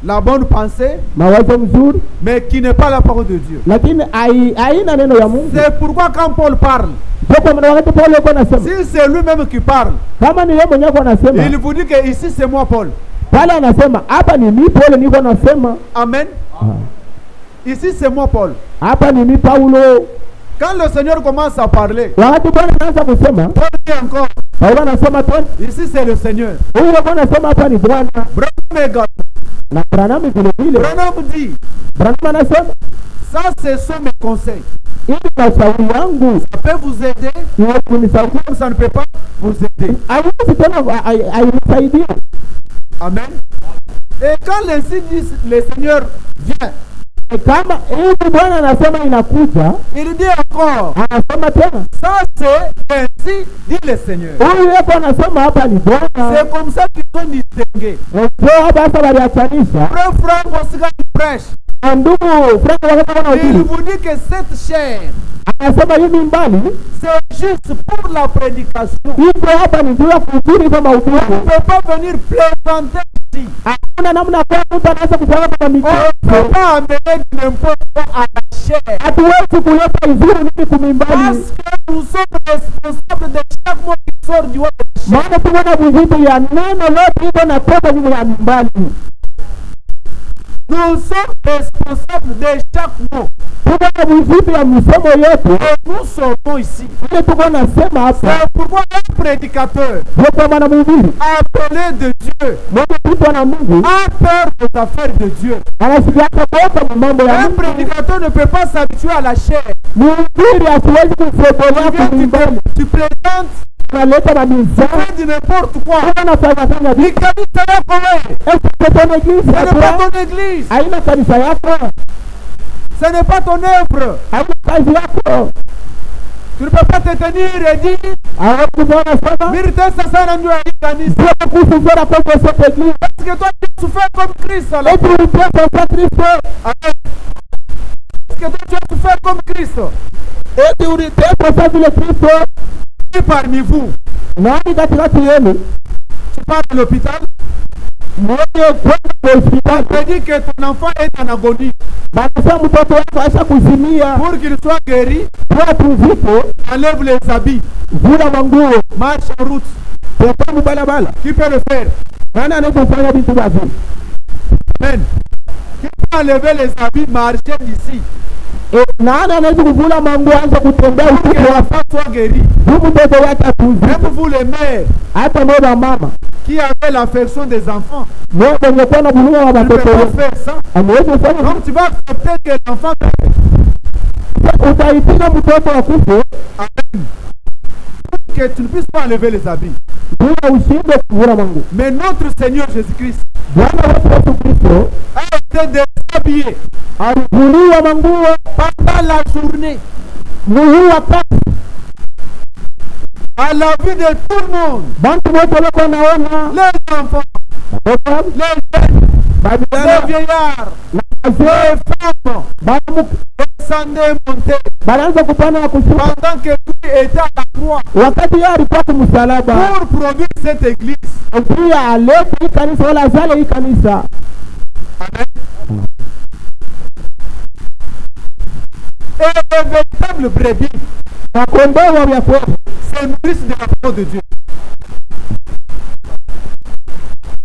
La bonne pensée, mawazo mzuri, mais qui n'est pas la parole de Dieu. lakini haina neno ya Mungu. C'est pourquoi quand Paul parle, si c'est lui-même qui parle, kama ni yeye mwenyewe anasema, il vous dit que ici c'est moi Paul. Pale anasema hapa ni mimi Paul niko nasema. Amen. Ici c'est moi Paul. Hapa ni mimi Paulo. Quand le Seigneur commence à parler, wakati Bwana anaanza kusema, Paul dit encore, Paulo anasema tena, ici c'est le Seigneur. Huyo Bwana anasema hapa ni Bwana. Na Branham vile vile. Branham dit, Branham anasema, ça ce sont mes conseils. Hii ni shauri yangu. Ça peut vous aider, ça ne peut pas vous aider. Haiwezi tena hainisaidie. Amen. Et quand le Seigneur vient, kama hivi Bwana anasema inakuja, il dit encore, anasema tena, ça c'est ainsi dit le Seigneur. Huyu yeye anasema hapa ni Bwana. C'est comme ça qu'ils sont distingués. Ndio basi waliachanisha. Frère Franck aussi quand il prêche, ndugu Frank wakati il vous dit que cette chair, anasema hivi mbali, c'est juste pour la prédication. Hivyo hapa ni juu ya kuhubiri kama On huduma. ne peut pas venir plaisanter ici. Hakuna namna kwa mtu anaweza kusema kama On ne peut mchezo. pas amener n'importe quoi à la chair. Hatuwezi kuleta izuri mimi kumimbali. Parce que nous sommes responsables de chaque mot qui sort du haut de la chair. Maana tunaona vizibu ya neno lote iko na toka nyuma ya mimbali. Nous sommes responsables de chaque mot. Tunaona vizibu ya msemo yote. Et nous sortons ici. Ile tuko nasema hapa. C'est pourquoi un prédicateur Yote maana mhubiri appelé de Dieu mwenye kitu na Mungu a peur des affaires de Dieu. anasikia kwa mambo ya Un Mungu. prédicateur ne peut pas s'habituer à la chair. Mhubiri asiwezi kusogelea Tu viens, kumimbali. tu présentes analeta mabizaa Fais de n'importe quoi. anafanya Ni kanisa yako wewe. ton église Ce n'est pas ton église. haina kanisa yako, Ce n'est pas ton œuvre. haina kazi yako. Tu ne peux pas te tenir et dire Hawakuzona sana Mirtesa sana ndio hii kanisa. sio kusufura kwa cette église. Parce que toi tu as souffert comme Christ alors. Et puis tu es Kristo. Amen. Parce que toi tu as souffert comme Christ. Et tu es kwa vile Kristo. Qui parmi vous? Nani katikati yenu Tu pars à l'hôpital. mwenye kwenda kwa hospitali On te dit que ton enfant est en agonie. banasema mtoto wako aisha kuzimia, Pour qu'il soit guéri, kwa tuzipo enlève les habits. vula manguo Marche en route. tetamu balabala. Qui peut le faire? Nani anaweza kufanya vitu hivi? Amen. Qui peut enlever les habits, marcher d'ici Nani anaweza kuvula manguo anza kutembea pour que usiku wa l'enfant soit guéri? huyu mtoto wake atuzi. Même vous les mères Hata mwana mama qui avez l'affection des enfants, mmoja mwenye kuwa na bulunga wa tu ne peux watoto pas faire ça. ameweza kufanya. Donc tu vas accepter que l'enfant Utaipiga mtoto akufe que tu ne puisses pas enlever les habits. bila ushinde kuvula manguo. Mais notre Seigneur Jésus-Christ Bwana wetu Yesu Kristo a été déshabillé alivuliwa manguo pendant la journée muhuu wakati à la vue de tout le monde. bantu wote walikuwa naona Les enfants, watoto les jeunes, les babijana vieillards, na les wazee femmes bamu descendaient et montaient banaanza kupanda na kushuka pendant que lui était à la croix wakati yeye alikuwa kumsalaba pour produire cette église. pia alete hii kanisa wala azale hii kanisa. Amen. Et le véritable brebis, Na kondoo wa kweli c'est le Christ de la parole de Dieu.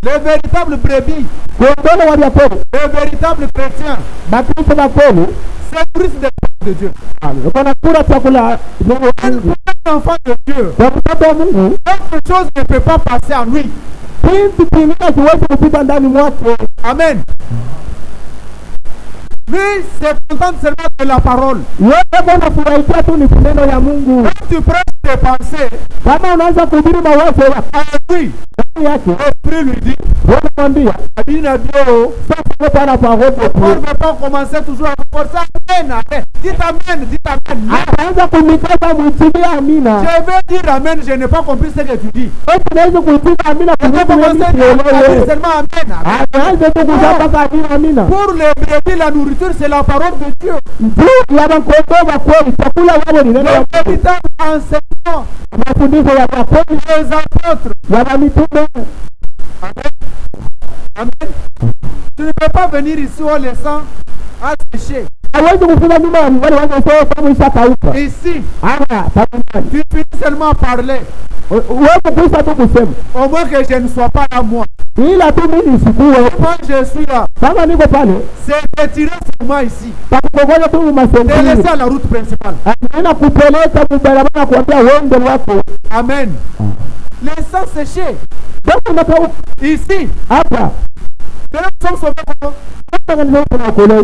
Le véritable brebis, kondoo wa kweli le véritable chrétien, bakristo wa kweli c'est le Christ de la parole de Dieu. wanakula chakula neno la Mungu. Un enfant de Dieu, Kwa mtoto wa Mungu quelque chose ne peut pas passer en lui. kitu kingine kiwezi kupita ndani mwako. Amen. Lui, c'est content seulement de la parole. Wewe bwana furahikia tu ni neno ya Mungu. Quand tu prêches tes pensées Kama unaanza kuhubiri mawazo à lui, ndani yake, l'esprit lui dit, wewe mwambia Abina Bio, sasa kwa na parole on ne tu. va pas commencer toujours à forcer. Amen, amen. Dites amen, dites amen. Ataanza kumikaza mwitilia amina. Je vais dire amen, je n'ai pas compris ce que tu dis. Wewe unaweza kuitika amina Je vais kwa commencer à dire kuelewa. seulement amen, amen. Anaanza tu kuzapa amina amina. Pour les brebis, la nourriture, c'est la parole de Dieu. Ndio ya kondoo wa kweli chakula wao ni neno la Le Mungu. véritable enseignement Mafundisho ya kweli des apôtres. ya mitume. Amen. Amen. Tu ne peux pas venir ici en laissant à sécher. Hawezi kufika nyuma ya wale wanaosema kama ishakauka. Ici, Hapa tamani. tu finis seulement à parler. Wewe kuisa tu kusema. Au moins que je ne sois pas là, moi. Ila tu mimi nisikuwe. Quand je suis là, Kama niko pale, c'est de tirer sur moi ici. takukongoja tu De masengini. laisser à la route principale. Anaenda kupeleka kubarabara kuambia wende wako. Amen. Laissant sécher. Basi unakauka Ici, hapa. nous sommes sauvés comment? Kama ndio tunakolea.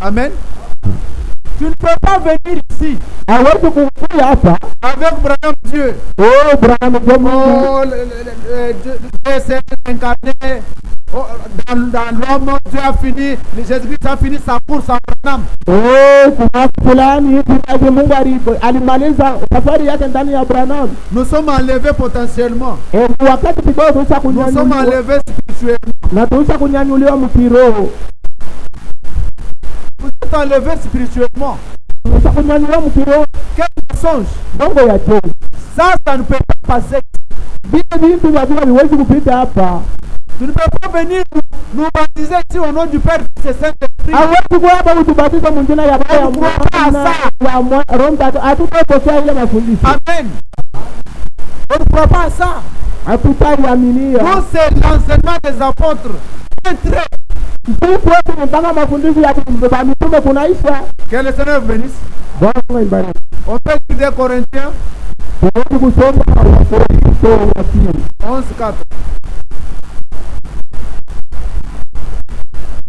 Amen. Tu ne peux pas venir ici Hawezi kukuja hapa. avec Branham Dieu. Oh, Branham Mungu. Oh, Dieu s'est incarné. Oh, dans l'homme, Dieu a fini, Jésus-Christ a fini sa course en Branham. Oh, kuna fulani hivi Mungu alimaliza safari yake ndani ya Branham. Nous sommes enlevés potentiellement. Wakati kidogo tuisha Nous sommes kunyanyuliwa enlevés spirituellement. na tuisha kunyanyuliwa mkiroho. Vous êtes enlevés spirituellement. Tuisha kunyanyuliwa mkiroho. Quel mensonge! Dongo ya chini. Ça ne peut pas passer. Vile vitu vya Mungu viwezi kupita hapa. Tu ne peux pas venir nous baptiser ici au nom du Père, Fils et Saint-Esprit. Hawezi kuwa hapa utubatiza mwingine ya Baba ya Mwana ya Roho Mtakatifu. Hatutapokea ile mafundisho. Amen. On ne croit pas à ça. Hatutaiaminia. Non, c'est l'enseignement des apôtres. Très. Sisi wote mpaka mafundisho ya mitume kunaisha. Que le Seigneur bénisse. Bwana ibariki. On peut lire des Corinthiens Tuwezi kusoma Wakorintho wa pili 11:4.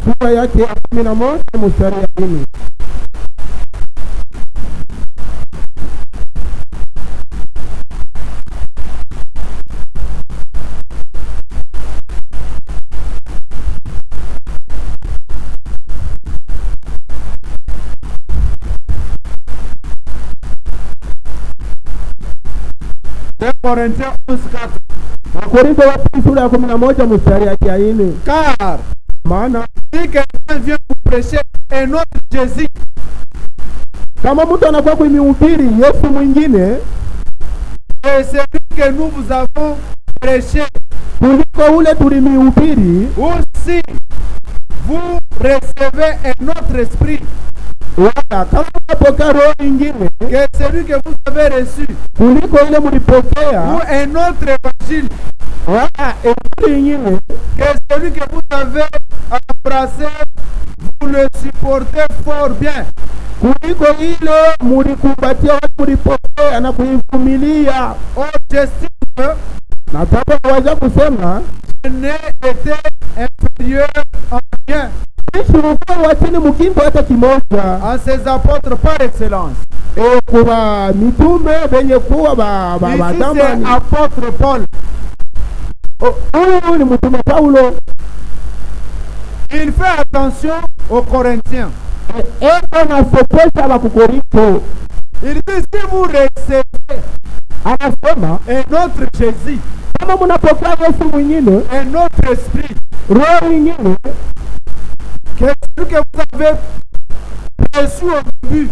sura yake ya 11 mstari wa 4. 1 Corinthiens 11:4. Wakorintho wa pili sura ya 11 mstari ya 4. Car Maana si quelqu'un vient vous prêcher un autre Jésus, kama mtu anakuwa kuimhubiri Yesu mwingine et celui que nous vous avons prêché, kuliko ule tulimhubiri, ou si vous recevez un autre esprit wala kama unapokea roho nyingine que celui que vous avez reçu, kuliko ile mlipokea, ou un autre évangile wala injili nyingine que celui que vous avez embrassé, vous le supportez fort bien. kuliko ile mlikumbatia wala mlipokea na kuivumilia. Oh, j'estime Na baba waza kusema je n'ai été inférieur en rien ishirukua wa chini mkingo hata kimoja à ces apôtres par excellence. kuwa mitume benye kuwa Ici c'est zamani. apôtre Paul. Huyu ni mtume Paulo. Il fait attention aux Corinthiens. Anasopesha wa Korinto, Il dit si vous recevez anasema un autre Jésus, kama mnapokea Yesu mwingine, un autre esprit, roho nyingine que celui que vous avez reçu au début,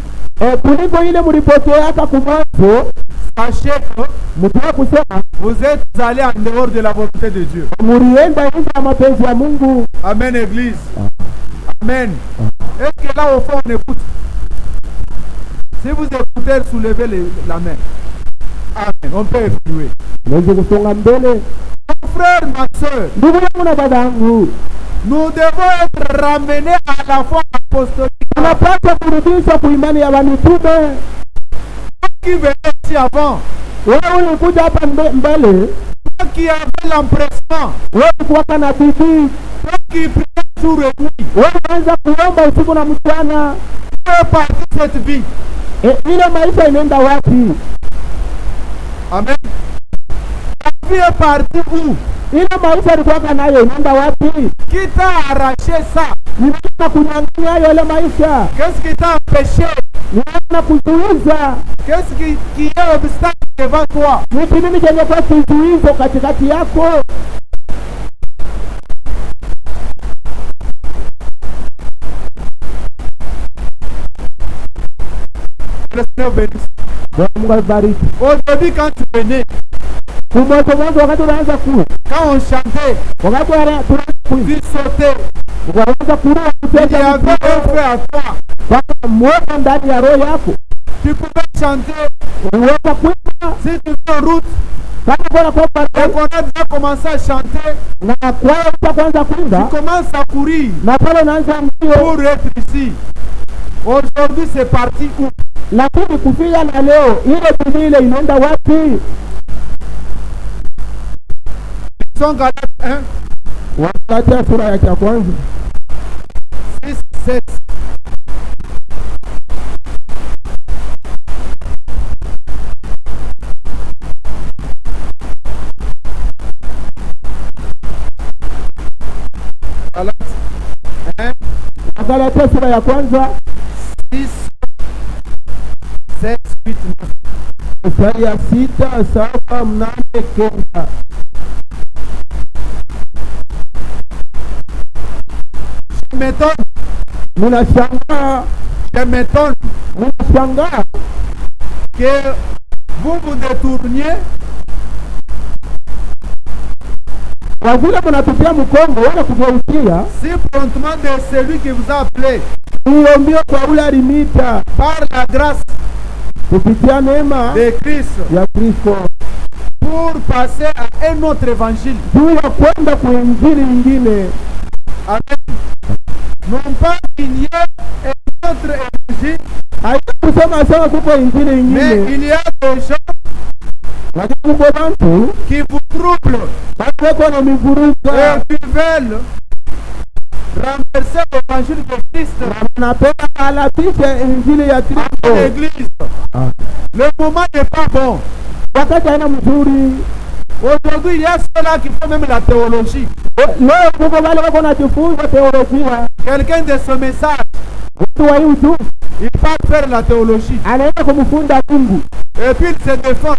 kuliko ile mlipokea hata kumwanzo, sachez que mtaka kusema vous êtes allés en dehors de la volonté de Dieu. mlienda nje ya mapenzi ya Mungu. Amen, Église. Amen. Est-ce que là au fond on écoute? Si vous écoutez, soulevez la main. Amen. On peut évoluer. Naweza kusonga mbele. Mon frère, ma soeur, Ndugu yangu na dada yangu, nous devons être ramenés à la foi apostolique. tunapaswa kurudishwa kuimani ya mitume. Qui venait ici avant, Wewe ulikuja hapa mbele, qui avait l'empressement, wewe ulikuwa na bidii, qui priait jour et nuit, wewe unaanza kuomba usiku na mchana. fait partie de cette vie. Ile maisha inaenda wapi? Amen. La vie est partie où? Ile maisha ilikuwa nayo inaenda wapi? Qui t'a arraché ça? Ni nani kunyang'anya hayo ile maisha? Qu'est-ce qui t'a empêché? Ni nani kuzuiza? Qu'est-ce qui est obstacle devant toi? Ni nini chenye kwa kizuizo katikati yako? Le Seigneur bénisse. Mungu abariki. Aujourd'hui, quand tu venais, Mwanzo wakati unaanza kuwa, quand on chantait, wakati tunaanza kuwa, tu sautais, unaanza kuruka il y kucheza avait un feu à toi. kwa moto ndani ya roho yako. Tu pouvais chanter. Unaweza kuimba Si tu es en route kama kwa et qu'on a déjà commencé à chanter, na kwa kwanza tu kuimba commences à courir na pale unaanza mbio, pour être ici. Aujourd'hui, c'est parti où? lakini kufika na leo ile bidii ile inaenda wapi? Sont Galates 1, Wakatia sura ya kwanza 6, 7. Galates 1, Wagalatia sura ya kwanza 6, 7, 8, 9. mstari ya 6, 7, 8, 9. Je m'étonne, Ninashangaa que vous vous détourniez kwa vile mnatupia mkongo wala kugeukia si promptement de celui qui vous a appelé mbio kwa ule alimita par la grâce kupitia neema de Christ ya Kristo pour passer à un autre évangile. juu ya kwenda kuinjili nyingine. Amen. Non pas qu'il y ait un autre évangile, Haikusema sawa kuko injili mais nyingine, il y a des gens lakini kuko bantu qui vous troublent bako na et mivuruga qui veulent renverser l'évangile de Christ napenda alapisha injili ya à Kristo. l'église. Le moment n'est pas bon. Wakati haina mzuri. Aujourd'hui, il y a ceux-là qui font même la théologie. Leo kuko wale wako najifunza teolojia. Quelqu'un de ce message, Mtu wa hii ujumbe il part faire la théologie anaenda kumfunda Mungu. et puis il se défend.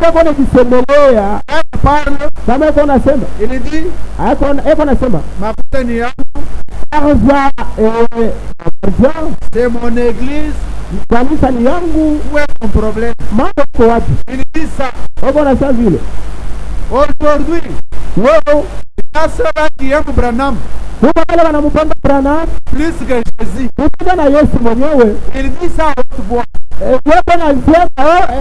Kama unajisemelea, parle, kama uko unasema, il dit, eko nasema, mafuta ni yangu, argent, c'est mon église, kanisa ni yangu, où est mon problème? mambo kwa wapi? Il dit ça. Eko nasema vile. Aujourd'hui, Leo, il y a ceux-là qui aiment Branham kuna wale wanampenda Branham plus que Jésus. kuliko na Yesu mwenyewe. Il dit ça à haute voix. Wewe anasema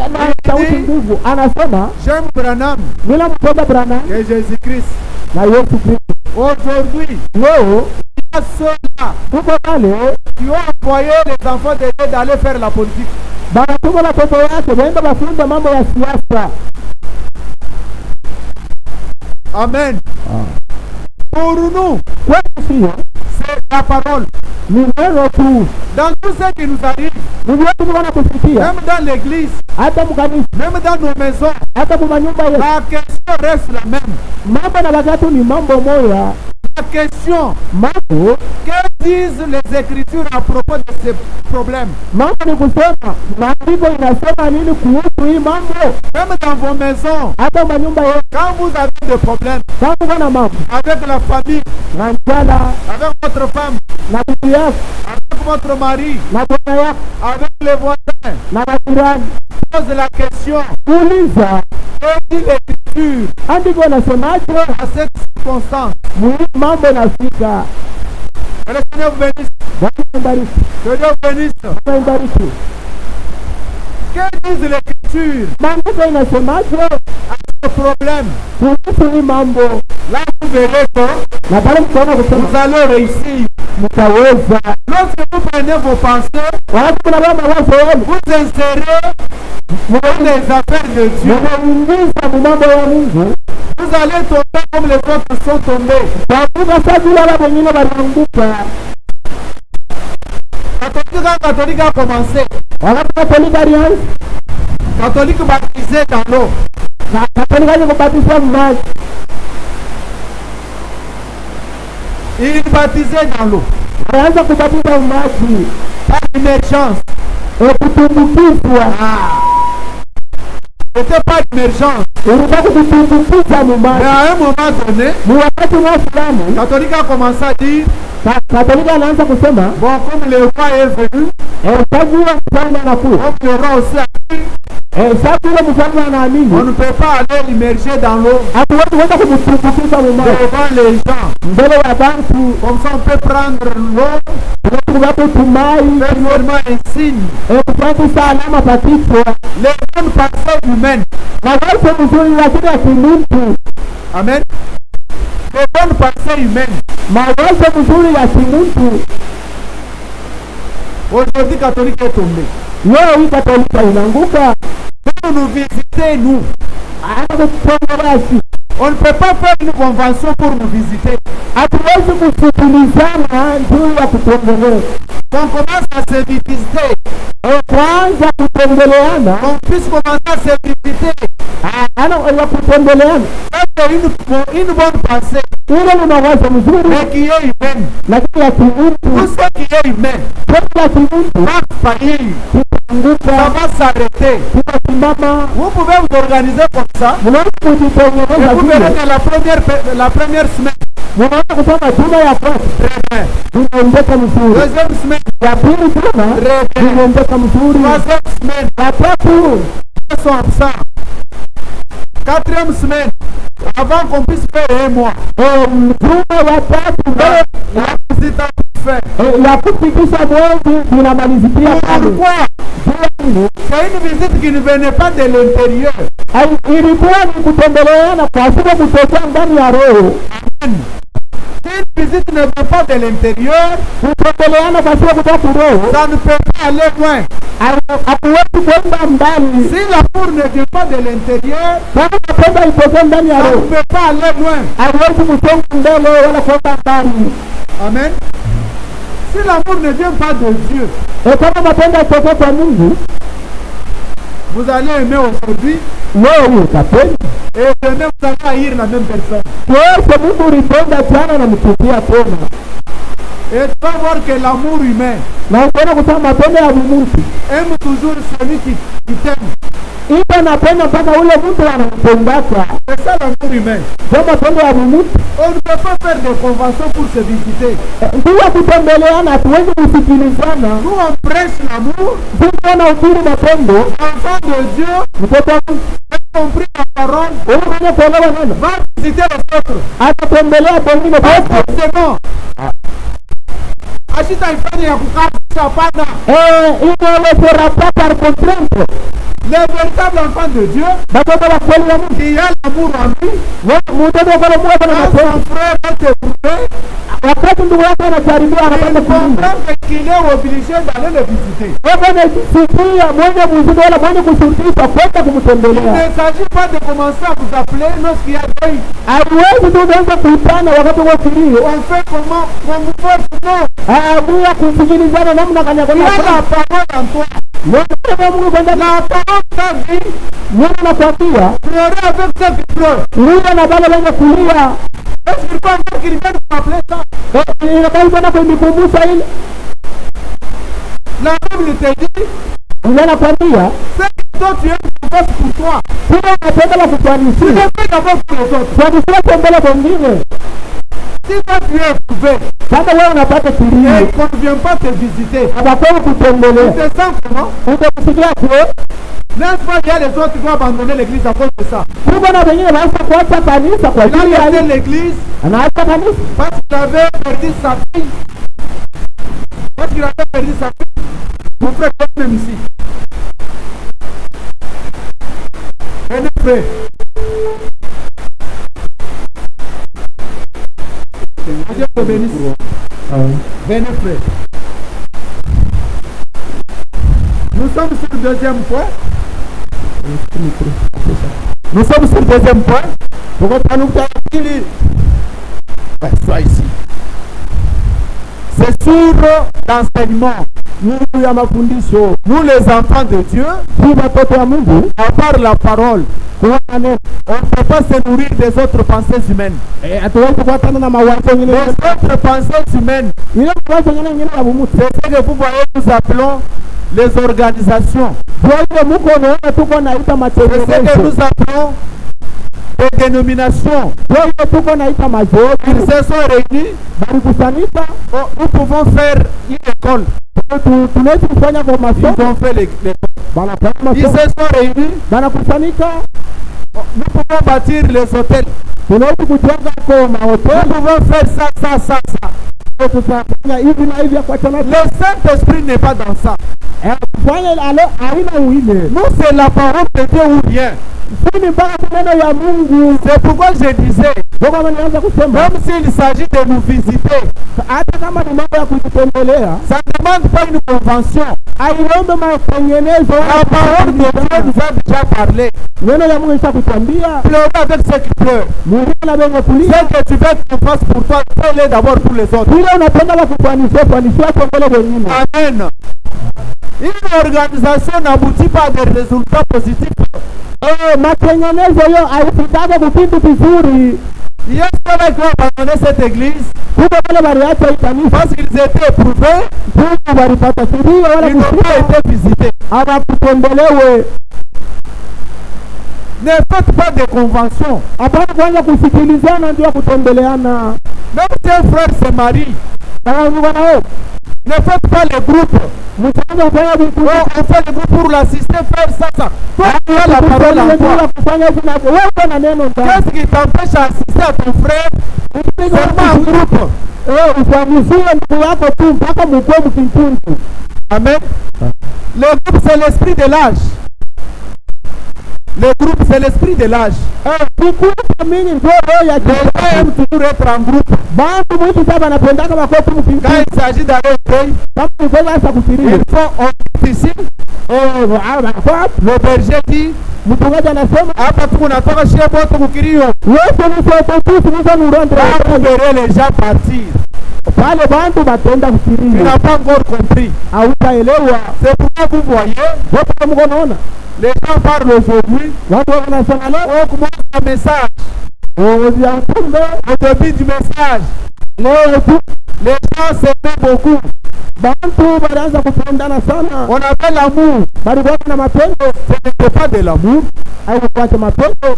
na sauti nguvu, anasema J'aime Branham bila mpenda Branham que Jésus-Christ. na Yesu Kristo. Aujourd'hui, Leo il y a ceux-là kuko wale qui ont envoyé les enfants de Dieu d'aller faire la politique. banatuma watoto wake waende wafunde mambo ya siasa. Amen. Pour nous, Kwetu sio c'est la parole. ni neno tu, Dans tout ce qui nous arrive, ni vyote vinakusikia, même dans l'église, hata mkanisa, même dans nos maisons, hata kwa nyumba yetu. la question reste la même. Mambo na wakati ni mambo moja. La question, Mambo que disent les Écritures à propos de ces problèmes? mambo ni kusema, maandiko inasema nini kuhusu hii mambo? Même dans vos maisons, Hata kwa nyumba yetu, quand vous avez des problèmes kama kuna mambo avec la famille, na njala avec votre femme, na bibi yako avec votre mari, na bwana yako avec les voisins, na majirani, pose la question, uliza que dit l'Écriture andiko nasemaje à cette circonstance? mambo nafika. Que le Seigneur vous bénisse. Bwana mbariki, Que Dieu vous bénisse. Bwana mbariki. Que disent l'Écriture Maandiko inasemaje à ce problème? kuhusu hii mambo? Là, vous verrez que Na pale mtaona vous kusema allez réussir. mtaweza. Lorsque vous prenez vos pensées, Wakati mnabeba mawazo yenu, vous insérez dans les affaires de Dieu. mnaingiza mambo ya Mungu, Vous allez tomber comme les autres sont tombés. takuka sasa vile wale wengine walianguka. Catholique a commencé. Wakati Katolika alianza, Catholique baptisé dans l'eau. na Katolika alikubatizwa maji, Il baptisait dans l'eau. alianza kubatizwa maji, Par émergence. kutumbukizwa. C'était pas d'émergence. Ulitaka kutumbukiza Mais mumaji. à un moment donné, Ni wakati mmoja fulani Catholique a commencé à dire, Katolika anaanza kusema bon, comme le roi est venu, tajua mfalme anakuja. comme le roi aussi a dit, Sasa yule mfalme on anaamini, ne peut pas aller immerger dans l'eau hatuwezi kwenda kumtumbukiza mumaji devant les gens. mbele ya bantu. Comme ça, on peut prendre l'eau, Tunapo tumai faire seulement un signe. kupandisha alama pa kichwa Les bonnes pensées humaines. na wazo mzuri, lakini ya kimuntu, Amen. Les bonnes pensées humaines. mawazo mzuri ya kimuntu. Aujourd'hui, catholique est tombé. Leo hii Katolika inaanguka, Pour nous visiter, nous, hata kutongelea. on ne peut pas faire une convention pour nous visiter. Hatuwezi kusikilizana juu ya kutongelea. On commence à se visiter. Kwanza kutembeleana, On puisse commencer à se visiter. ana ya kutembeleana, C'est une bonne pensée, ile ni mawazo mzuri, mais qui est humaine. lakini ya Tout kimuntu, ce qui est humain kama ya kimuntu va faillir. Ça kitaanguka, va s'arrêter. kitasimama. Vous pouvez vous organiser comme ça. Mnaweza Et kujitengeneza vous verrez vile, que la première semaine, mnaweza kusema juma ya kwanza très bien. inaendeka mzuri, Deuxième semaine, ya pili tena très bien. inaendeka mzuri, Troisième semaine, ya tatu ils sont absents. Quatrième semaine, avant qu'on puisse faire un mois, juma ya tatu mbele la visite a fait. ya kufikisha mwezi inamalizikia pale. Pourquoi? Jua C'est une visite qui ne venait pas de l'intérieur. ilikuwa ni kutembeleana kwa sababu kutokea ndani ya roho. Si une visite ne vient pas de l'intérieur, Kutembeleana kwa sababu kutoka roho ça ne peut pas aller loin. hakuwezi kwenda mbali. Si l'amour ne vient pas de l'intérieur, Kama mapendo itokea ndani ya ça ne roho peut pas aller loin. haiwezi kusonga mbele wala kwenda mbali. Amen. Si l'amour ne vient pas de Dieu, Kama mapendo itokea kwa Mungu, vous allez aimer aujourd'hui leo hii utapenda. et demain vous allez haïr la même personne. Kesho Mungu ulipenda jana na mchukia tena. Et tu vas voir que l'amour humain Na ukiona kusema mapendo ya Mungu aime toujours celui qui t'aime. Iko napenda mpaka ule mtu anampendaka. C'est ça l'amour humain. Ndio mapendo ya mtu. On ne peut pas faire des conventions pour se visiter. Ndio kutembeleana, hatuwezi kusikilizana. Nous on prêche l'amour. Ndio na uhuru mapendo. Enfant de Dieu, Mtoto compris la parole, unafanya kuelewa neno. va visiter les autres. Atatembelea pengine Pas basi. forcément. Ashita ifanye ya kukata hapana. Inawezekana par contrainte. Le véritable enfant de Dieu, Batoto wa kweli wa Mungu. qui a l'amour en lui, Mtoto wa Mungu ana quand mapendo. son frère est éprouvé, Wakati ndugu yake anajaribiwa il anapata kulia. comprend qu'il est obligé d'aller le visiter. Wewe unajisikia mwenye mzigo wala mwenye kushurutishwa kwenda Il kumtembelea. ne s'agit pas de commencer à vous appeler lorsqu'il y a deuil. Haiwezi tu kuanza kuitana wakati wa kilio. On fait comment? On vous force, non. Aamua kusikilizana namna gani Il kwa y a la parole en toi. Mungu wa Mungu kwenda La parole ta vie, Mungu anakuambia pleurer avec ceux qui pleurent. kulia na baba wenye kulia. Est-ce qu'il faut encore qu'il vienne vous appeler ça? Inabidi kwenda kunikumbusha ile. La Bible te dit, Mungu anakuambia c'est que toi tu es une force pour toi. sio unapenda la Tu kufanisi. ne fais d'abord pour les autres. Kwa kusema tembele wengine. Si toi tu es éprouvé Kama wewe unapata et kilio, qu'on ne vient pas te visiter, hapapewi tu kutembelea. te sens comment? Utakusikia kwa N'est-ce pas, il y a les autres qui vont abandonner l'église à cause de ça. Kuko na wengine wanaanza kuacha kanisa kwa Il ajili a ya quitté l'église anaacha kanisa. parce qu'il avait perdu sa fille. Parce qu'il avait perdu sa fille. Mon frère, même ici. Venez frère. Dieu te bénisse. Venez frère. Nous sommes sur le deuxième point. Nous sommes sur le deuxième point. Pourquoi pas nous faire sois ici. C'est sur l'enseignement. Nous les enfants de Dieu, à part la parole, on ne peut pas se nourrir des autres pensées humaines. Les autres pensées humaines, c'est ce que vous voyez, nous appelons les organisations. C'est ce que nous appelons des dénominations. Ils se sont réunis. Nous pouvons faire une école. Ils ont fait l'école. Ils se sont réunis. Nous pouvons bâtir les hôtels. Nous pouvons faire ça. Le Saint-Esprit n'est pas dans ça. Nous, c'est la parole de Dieu ou rien. C'est pourquoi je disais, même s'il s'agit de nous visiter, ça ne demande pas une convention. La parole de Dieu nous a déjà parlé. Pleurer avec ceux qui pleurent. Ce que tu veux qu'on fasse pour toi, fais-le d'abord pour les autres. Amen. Une organisation n'aboutit pas à des résultats positifs. Il y a ceux qui ont abandonné cette église parce qu'ils étaient éprouvés, ils n'ont pas été visités. Ne faites pas de conventions. Même si un frère se marie, ne faites pas les groupes. On fait le groupe pour l'assister, faire ça. Toi, tu as la parole en toi. Qu'est-ce qui t'empêche d'assister à ton frère? Seulement un groupe. Amen. Le groupe, c'est l'esprit de l'âge. Le groupe, c'est l'esprit de l'âge. Les gens aiment toujours être en groupe. Quand il s'agit d'aller au deuil, il faut on ici. Le berger dit, hapa tuko natoka chez bote kukirio. Vous verrez les gens partir. Tu n'as pas encore compris. C'est pourquoi vous voyez, les gens parlent aujourd'hui. On commence un message. Au début du message, Les gens s'aiment beaucoup. Bantu banaanza kupendana sana. On appelle l'amour. Balikuwa na mapendo. Ce n'était pas de l'amour. Haikuwa mapendo.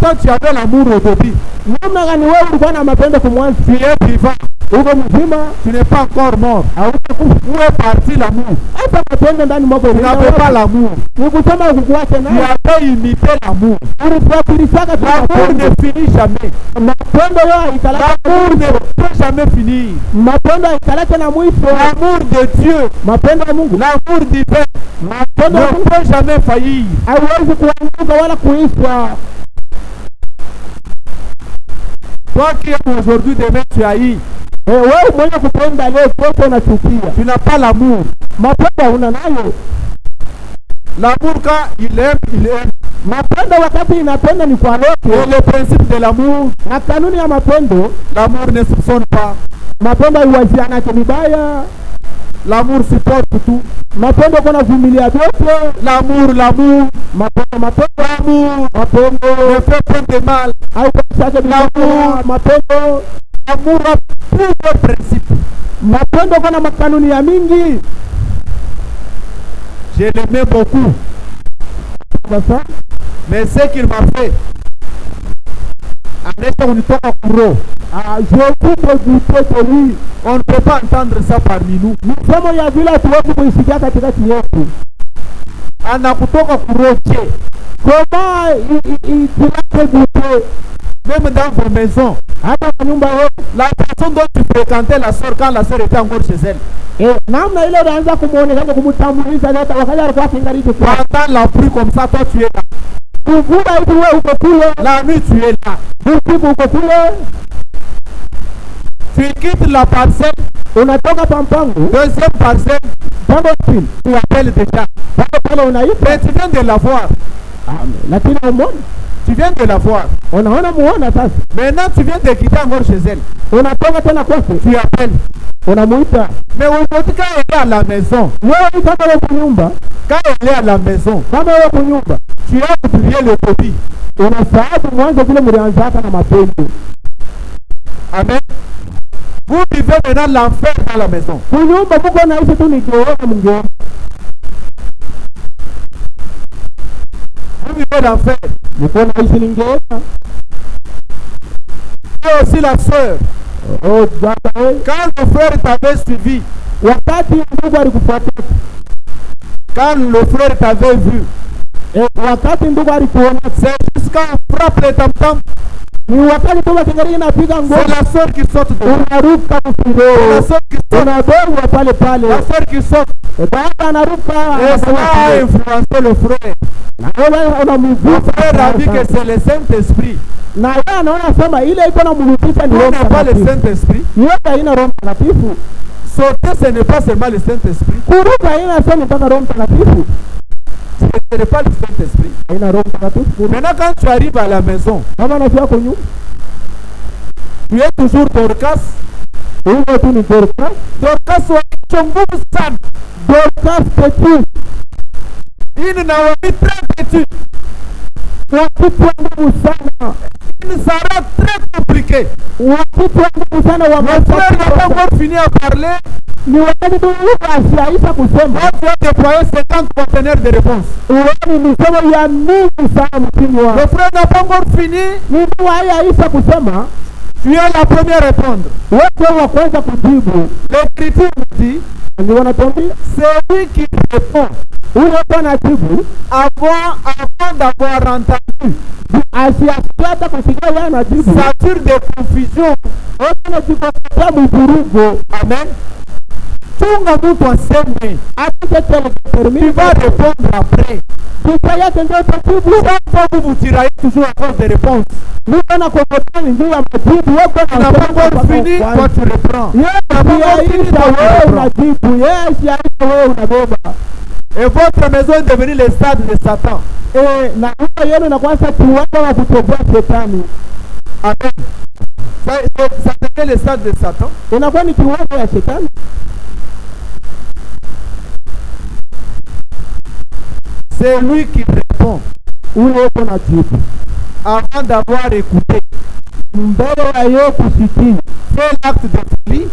Quand tu avais l'amour au début, namna gani wewe ulikuwa na mapendo kwa mwanzo? tu es vivant. Uko mzima, Tu n'es pas encore mort. Où est parti l'amour? hata mapendo ndani mwako. Tu n'avais pas l'amour. Ni kusema ukukuache Tu naye. avais imité l'amour. Ulifuatilisha L'amour ne finit jamais. mapendo yao ikalaka. L'amour ne peut jamais finir. Mapendo ikalaka na mwisho. L'amour de Dieu, Mapendo ya Mungu. l'amour divin, Mapendo ya ne Mungu peut jamais faillir. haiwezi kuanguka wala kuisha. Toi qui es aujourd'hui, demain tu haïs. Wewe mwenye kupenda leo kesho unachukia. Tu n'as pas l'amour. Mapendo una nayo. L'amour quand il aime. Mapendo wakati inapenda ni kwa Et lote. le principe de l'amour, Na kanuni ya mapendo, l'amour ne soupçonne pas. mapendo haiwaziana vibaya. L'amour supporte tout. Mapendo kuna vumilia vyote. L'amour, Mapendo l'amour mapendo ne fait point de mal. au kwa L'amour. mapendo L'amour a plusieurs principes. mapendo kuna makanuni ya mingi. Je l'aimais beaucoup. Sasa Mais ce qu'il m'a fait, anaisha kunitoka kuro. je coupe du peuple lui. On ne peut pas entendre ça parmi nous. Misemo ya vile hatuwezi kuisikia katikati yetu. Anakutoka kuroche. Koma itilake gute. Même dans vos maisons, Hata kwa nyumba yetu. la façon dont tu fréquentais la sœur quand la sœur était encore chez elle. Namna ile unaanza kumuonekana kumtambulisha hata wakati alikuwa kingaliki kwa. Pendant la pluie comme ça, toi tu es là. Kuvuna hivi wewe uko kule. La nuit tu es là. Usiku uko kule. Tu quittes la parcelle, Unatoka pampangu. deuxième parcelle, Pambo pili. tu appelles déjà. Pale unaita. Mais tu viens de la voir. Lakini umeona? Tu viens de la voir. Unaona muona sasa. Maintenant tu viens de quitter encore chez elle. Unatoka tena kwake. Tu appelles. Unamuita. Mais aujourd'hui quand elle est à la maison, Wewe kama wewe kunyumba, quand elle est à la maison, kama wewe kunyumba, tu as oublié le copie. unasahau mwanzo vile mlianzaka na mapendo. Amen. Vous vivez maintenant l'enfer dans la maison. Kunyumba muko naishi tu ni geona mngeona. Vous vivez l'enfer. Muko naishi ni geona. Et aussi la sœur. Oh dada wewe, Quand le frère t'avait suivi, wakati ndugu alikufuata, quand le frère t'avait vu, wakati ndugu alikuona, c'est jusqu'à frappe le tam-tam. ni wakati tu wakingari inapiga C'est ngoma, la sœur qui saute devant. unaruka C'est mfiro. la sœur qui saute. Unabebwa pale pale. La sœur qui saute. Baba anaruka. Et cela a influencé le frère. Wewe Le unamvuta. frère a dit que c'est le Saint-Esprit. Na yeye anaona sema ile iko na mrudisha ni Vous Roho n'avez pas le Mtakatifu. Saint-Esprit. Yote haina Roho Mtakatifu. Sauter, ce n'est pas seulement le Saint-Esprit. Kuruka haina sema mpaka Roho Mtakatifu. Ce n'est pas le Saint-Esprit. Haina Roho Mtakatifu. Maintenant, quand tu arrives à la maison, Kama nafia kunyu, tu es toujours Dorcas. uko tu ni Dorcas. Dorcas wa nguvu sana. Dorcas petit. Une Naomi très petite. Wakati wa nguvu sana. Une Sarah très compliquée. Wakati wa nguvu sana wa Mon frère n'a pas Masaka. encore fini à parler. Ni wakati tu Yuda asiaisha kusema. Moi, tu as déployé 50 conteneurs de réponses. Uoni misemo ya mingi sana mtini wa. Le frère n'a pas encore fini. Ni ndio haiisha kusema. Tu es la première à répondre. Wote wa kwanza kujibu. L'Écriture dit, Ndio wanatuambia. c'est lui qui répond Ule bwana jibu avant d'avoir entendu. asiasiata kusikia yeye anajibu. Sature de confusion. Anajikotea mvurugo. Amen. Chunga mtu aseme. Atakete Tu termine. vas répondre après. Kisha yake ndio tajibu. Chaque fois que vous tirez toujours à cause des réponses. Ndio na kokotani ndio ya majibu wako Tu n'as pas encore fini, toi tu reprends. wewe unajibu. Yes, yaisha wewe unabeba. Et votre maison est devenue le stade de Satan. Na hiyo yenu inakuwa sasa kiwanja wa kuchezea shetani. Amen. Ça devient le stade de Satan. Inakuwa ni kiwanja ya shetani. C'est lui qui répond Ule uko na jibu. avant d'avoir écouté. Mbele ya yeye kusikia. tel acte de folie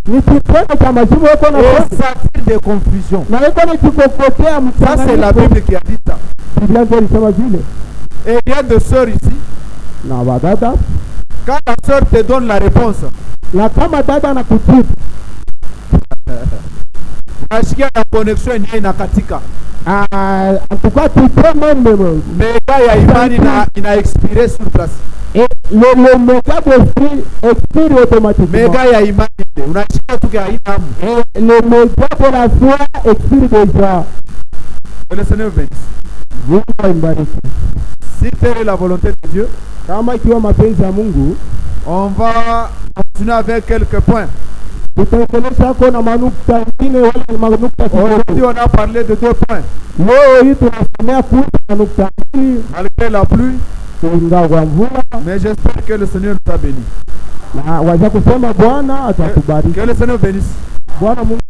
ni kitendo cha majibu yako na et s'attire des confusions. na yako na kikokotea Ça, mchanganyiko. c'est la Bible qui a dit ça. Biblia ndio inasema vile. Et il y a des sœurs ici. Na wadada, Quand la sœur te donne la réponse, na kama dada anakujibu, unasikia na connexion yenyewe inakatika. en tout cas tu peux même Mega ya imani ina expire sur place. et le méga d'esprit expire automatiquement. Mega ya imani unasikia tu kwa haina hamu. Et le méga de la foi expire déjà. Que le Seigneur bénisse. Mungu aibariki. Si telle est la volonté de Dieu, Kama ikiwa mapenzi ya Mungu, on va continuer avec quelques points. tutaendelea kuna manukta mengine wala manukta Aujourd'hui, kidogo. on a parlé de 2 points. Leo hii tunasomea kuhusu manukta mbili Malgré la pluie, ingawa mvua, mais j'espère que le Seigneur nous a bénis. na waza kusema Bwana atatubariki. Que le Seigneur bénisse. Bwana Mungu